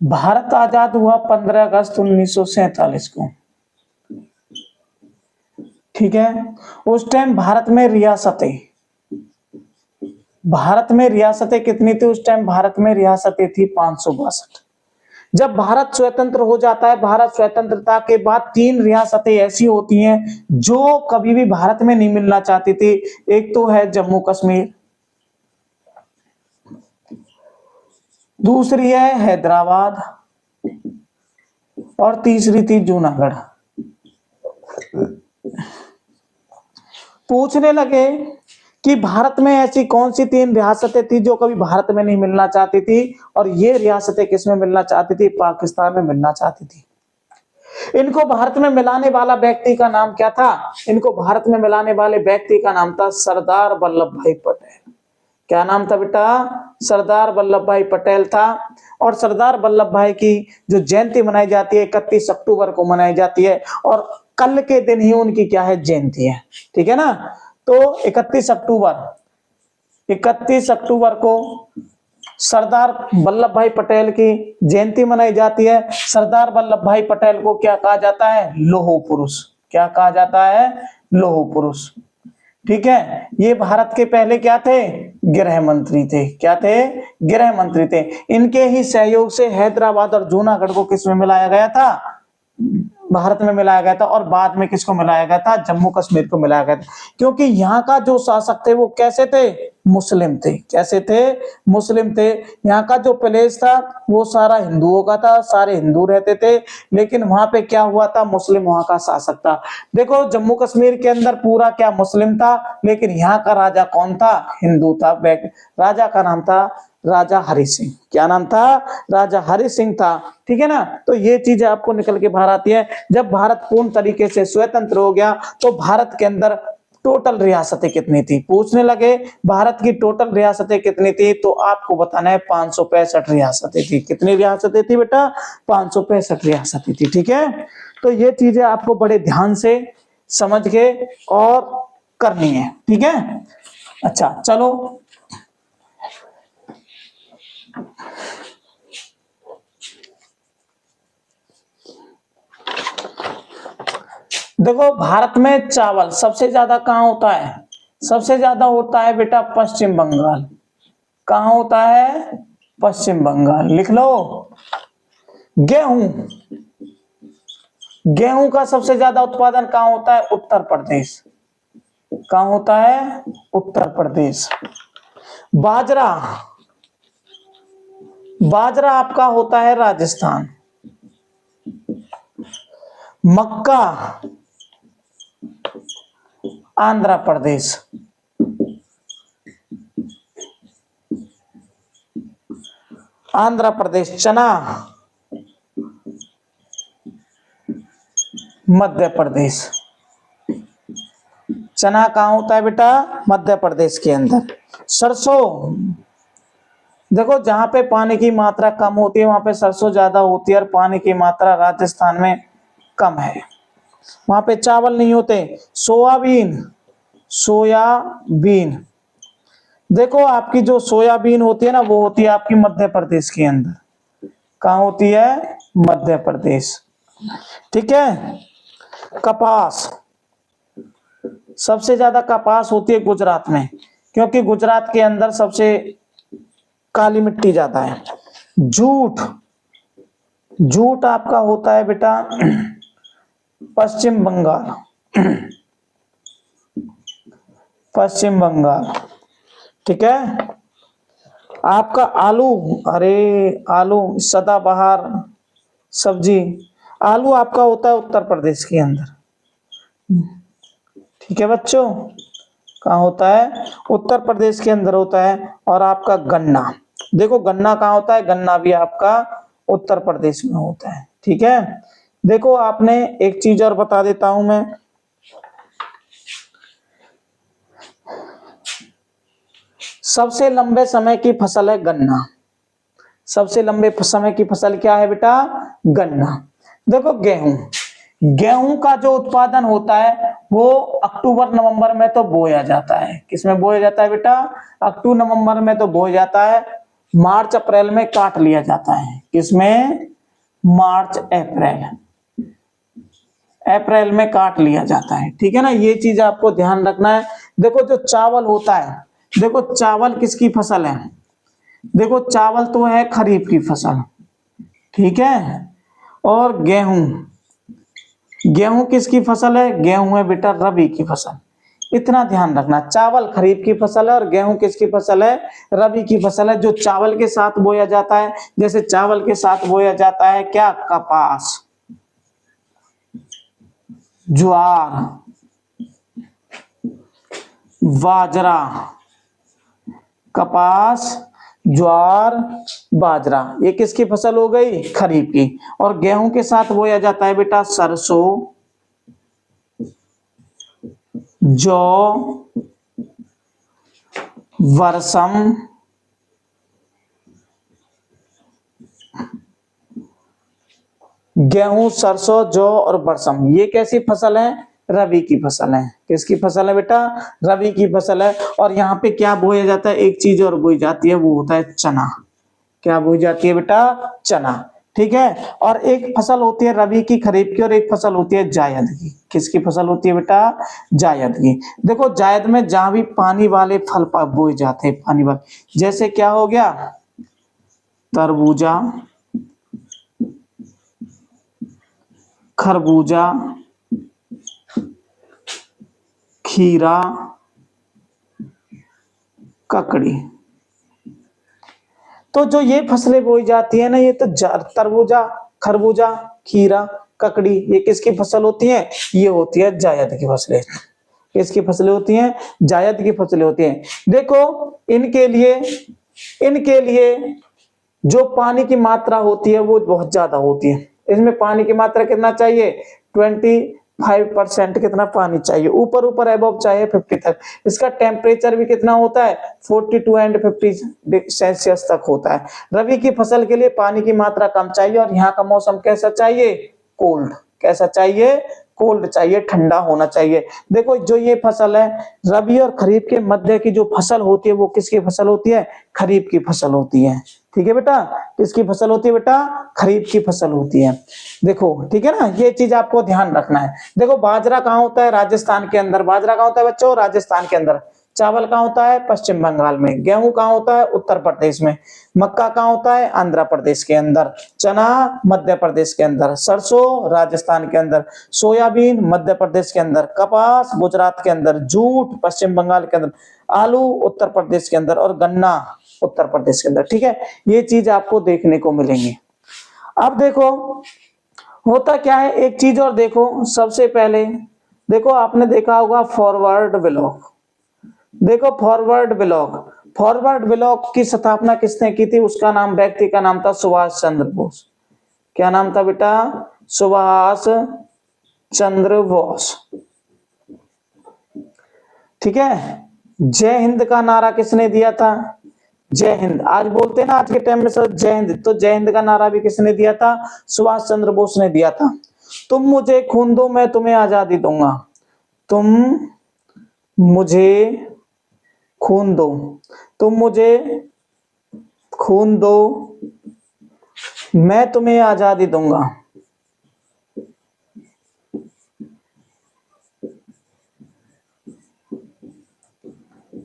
भारत आजाद हुआ 15 अगस्त 1947 को, ठीक है। उस टाइम भारत में रियासतें कितनी थी उस टाइम? भारत में रियासतें थी 562। जब भारत स्वतंत्र हो जाता है, भारत स्वतंत्रता के बाद 3 रियासतें ऐसी होती हैं जो कभी भी भारत में नहीं मिलना चाहती थी। एक तो है जम्मू कश्मीर, दूसरी है हैदराबाद, और तीसरी थी जूनागढ़। पूछने लगे कि भारत में ऐसी कौन सी 3 रियासतें थी जो कभी भारत में नहीं मिलना चाहती थी, और ये रियासतें किस में मिलना चाहती थी? पाकिस्तान में मिलना चाहती थी। इनको भारत में मिलाने वाला व्यक्ति का नाम क्या था? इनको भारत में मिलाने वाले व्यक्ति का नाम था सरदार वल्लभ भाई पटेल। क्या नाम था बेटा? सरदार वल्लभ भाई पटेल था। और सरदार वल्लभ भाई की जो जयंती मनाई जाती है 31 अक्टूबर को मनाई जाती है, और कल के दिन ही उनकी क्या है? जयंती है, ठीक है ना। तो 31 अक्टूबर को सरदार वल्लभ भाई पटेल की जयंती मनाई जाती है। सरदार वल्लभ भाई पटेल को क्या कहा जाता है? लौह पुरुष। क्या कहा जाता है? लौह पुरुष, ठीक है। ये भारत के पहले क्या थे? गृह मंत्री थे। क्या थे? गृह मंत्री थे। इनके ही सहयोग से हैदराबाद और जूनागढ़ को किस में मिलाया गया था? भारत में मिलाया गया था। और बाद में किसको मिलाया गया था? जम्मू कश्मीर को मिलाया गया था। क्योंकि यहाँ का जो शासक थे वो कैसे थे? मुस्लिम थे। कैसे थे? मुस्लिम थे। यहाँ का जो प्लेस था वो सारा हिंदुओं का था, सारे हिंदू रहते थे, लेकिन वहां पे क्या हुआ था? मुस्लिम वहां का शासक था। देखो जम्मू कश्मीर के अंदर पूरा क्या मुस्लिम था, लेकिन यहाँ का राजा कौन था? हिंदू था। राजा का नाम था राजा हरि सिंह। क्या नाम था? राजा हरि सिंह था, ठीक है ना। तो ये चीजें आपको निकल के बाहर आती है। जब भारत पूर्ण तरीके से स्वतंत्र हो गया तो भारत के अंदर टोटल रियासतें कितनी थी? पूछने लगे भारत की टोटल रियासतें कितनी थी, तो आपको बताना है 565 रियासतें थी। कितनी रियासतें थी बेटा? 565 रियासतें थी, ठीक है। तो ये चीजें आपको बड़े ध्यान से समझ के और करनी है, ठीक है। अच्छा चलो, देखो भारत में चावल सबसे ज्यादा कहाँ होता है? सबसे ज्यादा होता है बेटा पश्चिम बंगाल। कहाँ होता है? पश्चिम बंगाल। लिख लो। गेहूं का सबसे ज्यादा उत्पादन कहाँ होता है? उत्तर प्रदेश। कहाँ होता है? उत्तर प्रदेश। बाजरा आपका होता है राजस्थान। मक्का आंध्र प्रदेश, आंध्र प्रदेश। चना मध्य प्रदेश, चना कहाँ होता है बेटा? मध्य प्रदेश के अंदर। सरसों, देखो जहां पे पानी की मात्रा कम होती है वहां पे सरसों ज्यादा होती है, और पानी की मात्रा राजस्थान में कम है, वहां पे चावल नहीं होते। सोयाबीन, सोयाबीन, देखो आपकी जो सोयाबीन होती है ना वो होती है आपकी मध्य प्रदेश के अंदर। कहाँ होती है? मध्य प्रदेश। ठीक है। कपास, सबसे ज्यादा कपास होती है गुजरात में, क्योंकि गुजरात के अंदर सबसे काली मिट्टी ज्यादा है। जूट, जूट आपका होता है बेटा पश्चिम बंगाल, पश्चिम बंगाल। ठीक है। आपका आलू, अरे आलू सदाबहार सब्जी, आलू आपका होता है उत्तर प्रदेश के अंदर। ठीक है बच्चों, कहाँ होता है? उत्तर प्रदेश के अंदर होता है। और आपका गन्ना, देखो गन्ना कहाँ होता है? गन्ना भी आपका उत्तर प्रदेश में होता है। ठीक है। देखो आपने एक चीज और बता देता हूं मैं, सबसे लंबे समय की फसल है गन्ना। सबसे लंबे समय की फसल क्या है बेटा? गन्ना। देखो गेहूं, गेहूं का जो उत्पादन होता है वो अक्टूबर नवंबर में तो बोया जाता है। किसमें बोया जाता है बेटा? अक्टूबर नवंबर में तो बोया जाता है, मार्च अप्रैल में काट लिया जाता है। किसमें? मार्च अप्रैल, अप्रैल में काट लिया जाता है। ठीक है ना, ये चीज आपको ध्यान रखना है। देखो जो चावल होता है, देखो चावल किसकी फसल है? देखो चावल तो है खरीफ की फसल। ठीक है। और गेहूं, गेहूं किसकी फसल है? गेहूं है बेटा रबी की फसल। इतना ध्यान रखना, चावल खरीफ की फसल है और गेहूं किसकी फसल है? रबी की फसल है। जो चावल के साथ बोया जाता है, जैसे चावल के साथ बोया जाता है क्या? कपास, ज्वार, बाजरा, कपास, ज्वार, बाजरा, ये किसकी फसल हो गई? खरीफ की। और गेहूं के साथ बोया जाता है बेटा सरसों, जौ, वर्षम, गेहूं, सरसों, जौ और बरसम, ये कैसी फसल है? रबी की फसल है। किसकी फसल है बेटा? रबी की फसल है। और यहाँ पे क्या बोया जाता है? एक चीज और बोई जाती है, वो होता है चना। क्या बोई जाती है बेटा? चना। ठीक है। और एक फसल होती है रबी की खरीफ की, और एक फसल होती है जायद की। किसकी फसल होती है बेटा? जायद की। देखो जायद में जहां भी पानी वाले फल बोए जाते हैं, पानी वाले, जैसे क्या हो गया? तरबूजा, खरबूजा, खीरा, ककड़ी। तो जो ये फसलें बोई जाती है ना, ये तो तरबूजा, खरबूजा, खीरा, ककड़ी, ये किसकी फसल होती है? ये होती है जायद की फसलें। किसकी फसलें होती हैं? जायद की फसलें होती हैं। देखो इनके लिए जो पानी की मात्रा होती है वो बहुत ज्यादा होती है। इसमें पानी की मात्रा कितना चाहिए? 25% कितना पानी चाहिए, ऊपर ऊपर अबव चाहिए 50 तक। इसका टेम्परेचर भी कितना होता है? 42 एंड 50 सेल्सियस तक होता है। रबी की फसल के लिए पानी की मात्रा कम चाहिए, और यहाँ का मौसम कैसा चाहिए? कोल्ड। कैसा चाहिए? कोल्ड चाहिए, ठंडा होना चाहिए। देखो जो ये फसल है रबी और खरीफ के मध्य की जो फसल होती है वो किसकी फसल होती है? खरीफ की फसल होती है। ठीक है बेटा, किसकी फसल होती है बेटा? खरीफ की फसल होती है। देखो ठीक है ना, ये चीज आपको ध्यान रखना है। देखो बाजरा कहाँ होता है? राजस्थान के अंदर। बाजरा कहाँ होता है बच्चों? राजस्थान के अंदर। चावल कहाँ होता है? पश्चिम बंगाल में। गेहूं कहाँ होता है? उत्तर प्रदेश में। मक्का कहाँ होता है? आंध्र प्रदेश के अंदर। चना मध्य प्रदेश के अंदर। सरसों राजस्थान के अंदर। सोयाबीन मध्य प्रदेश के अंदर। कपास गुजरात के अंदर। जूट पश्चिम बंगाल के अंदर। आलू उत्तर प्रदेश के अंदर। और गन्ना उत्तर प्रदेश के अंदर। ठीक है, ये चीज आपको देखने को मिलेंगी। अब देखो होता क्या है, एक चीज और देखो, सबसे पहले देखो आपने देखा होगा फॉरवर्ड ब्लॉक। देखो फॉरवर्ड ब्लॉक की स्थापना किसने की थी, उसका नाम, व्यक्ति का नाम था सुभाष चंद्र बोस। क्या नाम था बेटा, सुभाष चंद्र बोस। ठीक है। जय हिंद का नारा किसने दिया था, जय हिंद। आज बोलते हैं ना आज के टाइम में सब जय हिंद, तो जय हिंद का नारा भी किसने दिया था, सुभाष चंद्र बोस ने दिया था। तुम मुझे खून दो मैं तुम्हें आजादी दूंगा, तुम मुझे खून दो, तुम मुझे खून दो मैं तुम्हें आजादी दूंगा।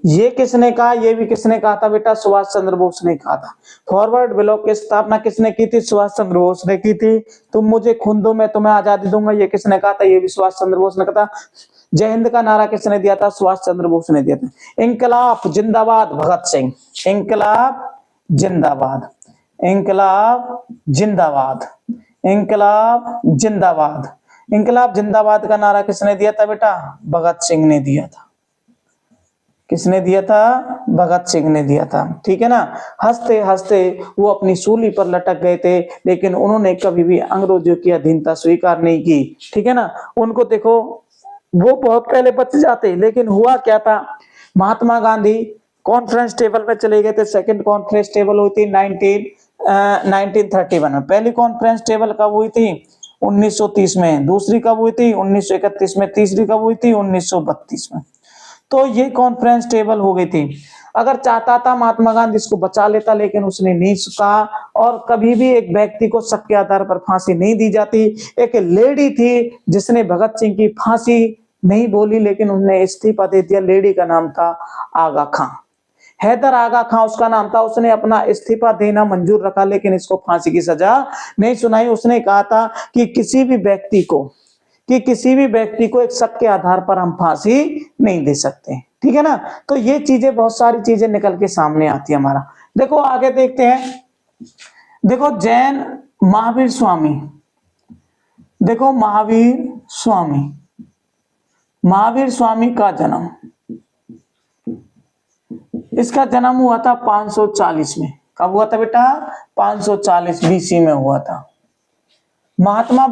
ये किसने कहा, ये भी किसने कहा था बेटा, सुभाष चंद्र बोस ने कहा था। फॉरवर्ड ब्लॉक की स्थापना किसने की थी, सुभाष चंद्र बोस ने की थी। तुम मुझे खून दो मैं तुम्हें आजादी दूंगा, ये किसने कहा था, ये भी सुभाष चंद्र बोस ने कहा था। जय हिंद का नारा किसने दिया था, सुभाष चंद्र बोस ने दिया था। इंकलाब जिंदाबाद भगत सिंह, इंकलाब जिंदाबाद, इंकलाब जिंदाबाद, इंकलाब जिंदाबाद। इंकलाब जिंदाबाद का नारा किसने दिया था बेटा, भगत सिंह ने दिया था। किसने दिया था, भगत सिंह ने दिया था। ठीक है ना। हंसते हंसते वो अपनी सूली पर लटक गए थे, लेकिन उन्होंने कभी भी अंग्रेजों की अधीनता स्वीकार नहीं की। ठीक है ना। उनको देखो वो बहुत पहले बच जाते, लेकिन हुआ क्या था, महात्मा गांधी कॉन्फ्रेंस टेबल में चले गए थे। सेकंड कॉन्फ्रेंस टेबल हुई थी 1931 में। पहली कॉन्फ्रेंस टेबल कब हुई थी, 1930 में। दूसरी कब हुई थी, 1931 में। तीसरी कब हुई थी, 1932 में। तो ये कॉन्फ्रेंस टेबल हो गई थी। अगर चाहता था महात्मा गांधी इसको बचा लेता, लेकिन उसने नहीं कहा। और कभी भी एक व्यक्ति को शक के आधार पर फांसी नहीं दी जाती। एक लेडी थी जिसने भगत सिंह की फांसी नहीं बोली, लेकिन उन्होंने इस्तीफा दे दिया। लेडी का नाम था आगा खां, हैदर आगा खां उसका नाम था। उसने अपना इस्तीफा देना मंजूर रखा, लेकिन इसको फांसी की सजा नहीं सुनाई। उसने कहा था कि किसी भी व्यक्ति को एक शक के आधार पर हम फांसी नहीं दे सकते। ठीक है ना। तो ये चीजें, बहुत सारी चीजें निकल के सामने आती है हमारा। देखो आगे देखते हैं। देखो जैन महावीर स्वामी, देखो महावीर स्वामी का जन्म, इसका जन्म हुआ था 540 में। कब हुआ था बेटा, 540 बीसी में हुआ था। महात्मा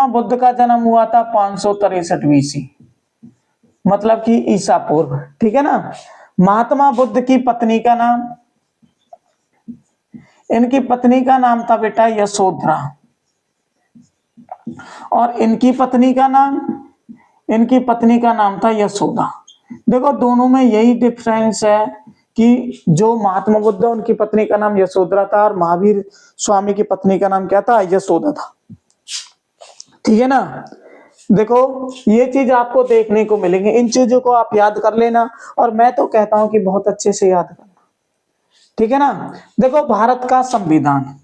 बुद्ध का जन्म हुआ था 563 बीसी, मतलब कि ईसा पूर्व। ठीक है ना। महात्मा बुद्ध की पत्नी का नाम, इनकी पत्नी का नाम था बेटा यशोधरा, और इनकी पत्नी का नाम था यशोदा। देखो दोनों में यही डिफरेंस है कि जो महात्मा बुद्ध है उनकी पत्नी का नाम यशोधरा था, और महावीर स्वामी की पत्नी का नाम क्या था, यशोदा था। ठीक है ना। देखो ये चीज आपको देखने को मिलेंगे, इन चीजों को आप याद कर लेना, और मैं तो कहता हूं कि बहुत अच्छे से याद करना। ठीक है ना। देखो भारत का संविधान,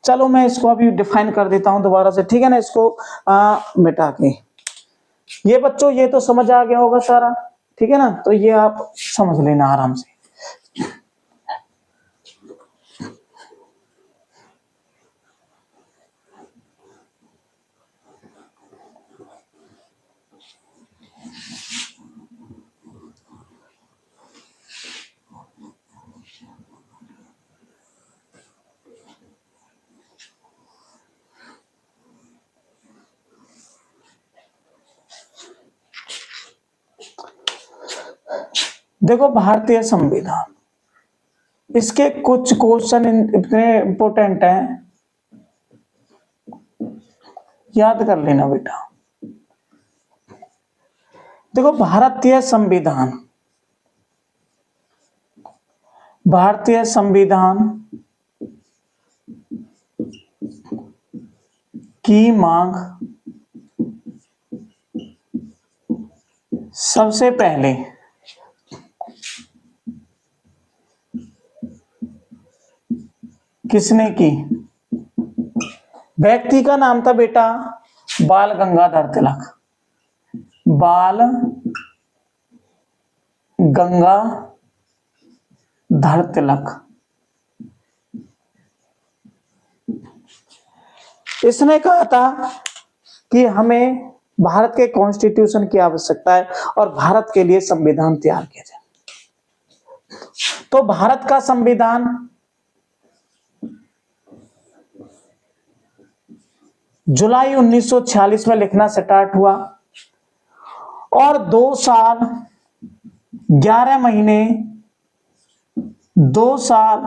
चलो मैं इसको अभी डिफाइन कर देता हूं दोबारा से। ठीक है ना। इसको मिटा के, ये बच्चों ये तो समझ आ गया होगा सारा। ठीक है ना। तो ये आप समझ लेना आराम से। देखो भारतीय संविधान, इसके कुछ क्वेश्चन इतने इंपॉर्टेंट हैं, याद कर लेना बेटा। देखो भारतीय संविधान की मांग सबसे पहले किसने की, व्यक्ति का नाम था बेटा बाल गंगाधर तिलक। बाल गंगाधर तिलक। इसने कहा था कि हमें भारत के कॉन्स्टिट्यूशन की आवश्यकता है और भारत के लिए संविधान तैयार किया जाए। तो भारत का संविधान जुलाई 1946 में लिखना स्टार्ट हुआ और 2 साल 11 महीने 2 साल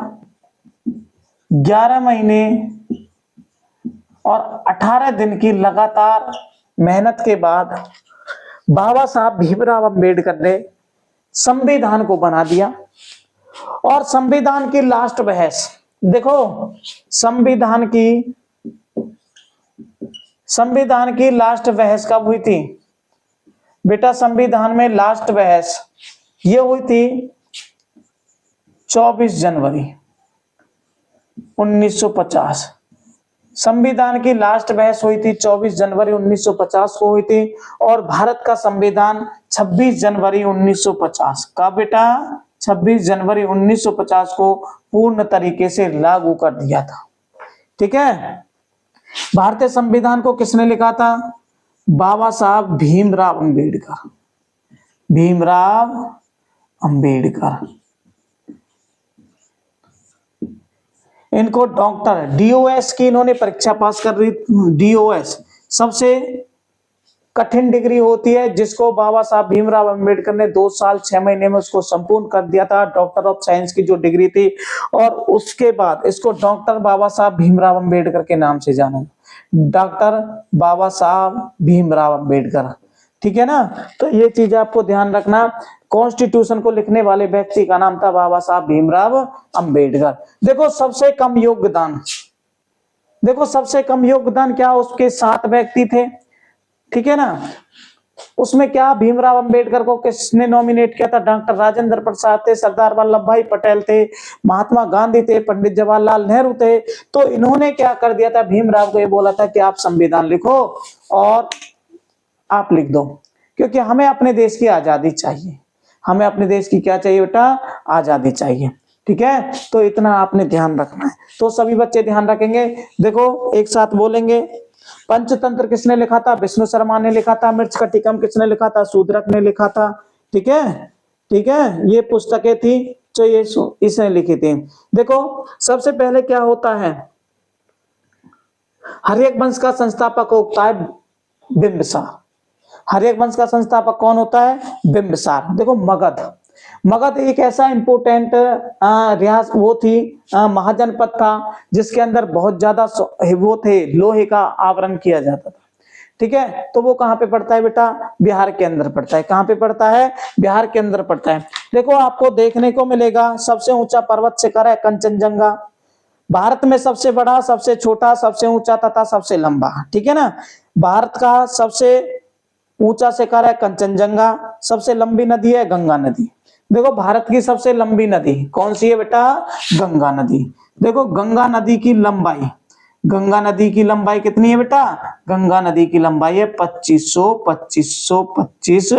11 महीने और 18 दिन की लगातार मेहनत के बाद बाबा साहब भीमराव अंबेडकर ने संविधान को बना दिया। और संविधान की लास्ट बहस देखो, संविधान की लास्ट बहस कब हुई थी बेटा? संविधान में लास्ट बहस ये हुई थी 24 जनवरी 1950। संविधान की लास्ट बहस हुई थी 24 जनवरी 1950 को हुई थी और भारत का संविधान 26 जनवरी 1950 का बेटा 26 जनवरी 1950 को पूर्ण तरीके से लागू कर दिया था। ठीक है, भारतीय संविधान को किसने लिखा था? बाबा साहब भीमराव अंबेडकर। भीमराव अंबेडकर, इनको डॉक्टर डीओएस की इन्होंने परीक्षा पास कर रही। डीओएस सबसे कठिन डिग्री होती है जिसको बाबा साहब भीमराव अंबेडकर ने 2 साल 6 महीने में उसको संपूर्ण कर दिया था। डॉक्टर ऑफ साइंस की जो डिग्री थी और उसके बाद इसको डॉक्टर बाबा साहब भीमराव अंबेडकर के नाम से जाना, डॉक्टर बाबा साहब भीमराव अंबेडकर। ठीक है ना, तो ये चीज आपको ध्यान रखना। कॉन्स्टिट्यूशन को लिखने वाले व्यक्ति का नाम था बाबा साहब भीमराव अंबेडकर। देखो सबसे कम योगदान क्या? उसके 7 व्यक्ति थे। ठीक है ना, उसमें क्या भीमराव अंबेडकर को किसने नॉमिनेट किया था? डॉक्टर राजेंद्र प्रसाद थे, सरदार वल्लभ भाई पटेल थे, महात्मा गांधी थे, पंडित जवाहरलाल नेहरू थे। तो इन्होंने क्या कर दिया था? भीमराव को ये बोला था कि आप संविधान लिखो और आप लिख दो, क्योंकि हमें अपने देश की आजादी चाहिए। हमें अपने देश की क्या चाहिए बेटा? आजादी चाहिए। ठीक है, तो इतना आपने ध्यान रखना है। तो सभी बच्चे ध्यान रखेंगे। देखो एक साथ बोलेंगे। पंचतंत्र किसने लिखा था? विष्णु शर्मा ने लिखा था। मृच्छकटिकम किसने लिखा था? शूद्रक ने लिखा था। ठीक है, ये पुस्तकें थी जो ये इसने लिखी थी। देखो सबसे पहले क्या होता है, हर्यक वंश का संस्थापक होता है बिंबिसार। हर्यक वंश का संस्थापक कौन होता है? बिंबिसार। देखो मगध एक ऐसा इंपोर्टेंट वो थी महाजनपद था जिसके अंदर बहुत ज्यादा वो थे, लोहे का आवरण किया जाता था। ठीक है, तो वो कहाँ पे पड़ता है बेटा? बिहार के अंदर पड़ता है। कहाँ पे पड़ता है? बिहार के अंदर पड़ता है। देखो आपको देखने को मिलेगा सबसे ऊंचा पर्वत शिखर है कंचनजंगा। भारत में सबसे बड़ा, सबसे छोटा, सबसे ऊंचा तथा सबसे लंबा। ठीक है ना, भारत का सबसे ऊंचा शिखर है कंचनजंगा, सबसे लंबी नदी है गंगा नदी। देखो भारत की सबसे लंबी नदी कौन सी है बेटा? गंगा नदी। देखो गंगा नदी की लंबाई कितनी है बेटा? गंगा नदी की लंबाई है 2525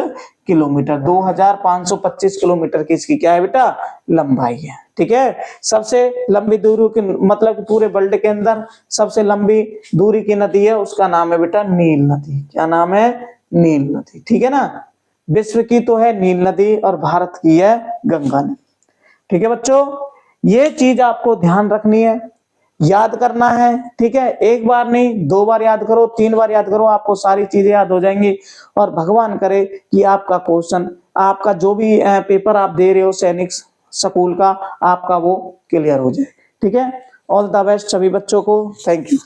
किलोमीटर। 2525 किलोमीटर की इसकी क्या है बेटा? लंबाई है। ठीक है, सबसे लंबी दूरी की मतलब पूरे वर्ल्ड के अंदर सबसे लंबी दूरी की नदी है, उसका नाम है बेटा नील नदी। क्या नाम है? नील नदी। ठीक है ना, विश्व की तो है नील नदी और भारत की है गंगा नदी। ठीक है बच्चों, ये चीज आपको ध्यान रखनी है, याद करना है। ठीक है, एक बार नहीं 2 बार याद करो, 3 बार याद करो, आपको सारी चीजें याद हो जाएंगी। और भगवान करे कि आपका क्वेश्चन, आपका जो भी पेपर आप दे रहे हो सैनिक स्कूल का, आपका वो क्लियर हो जाए। ठीक है, ऑल द बेस्ट सभी बच्चों को। Thank you.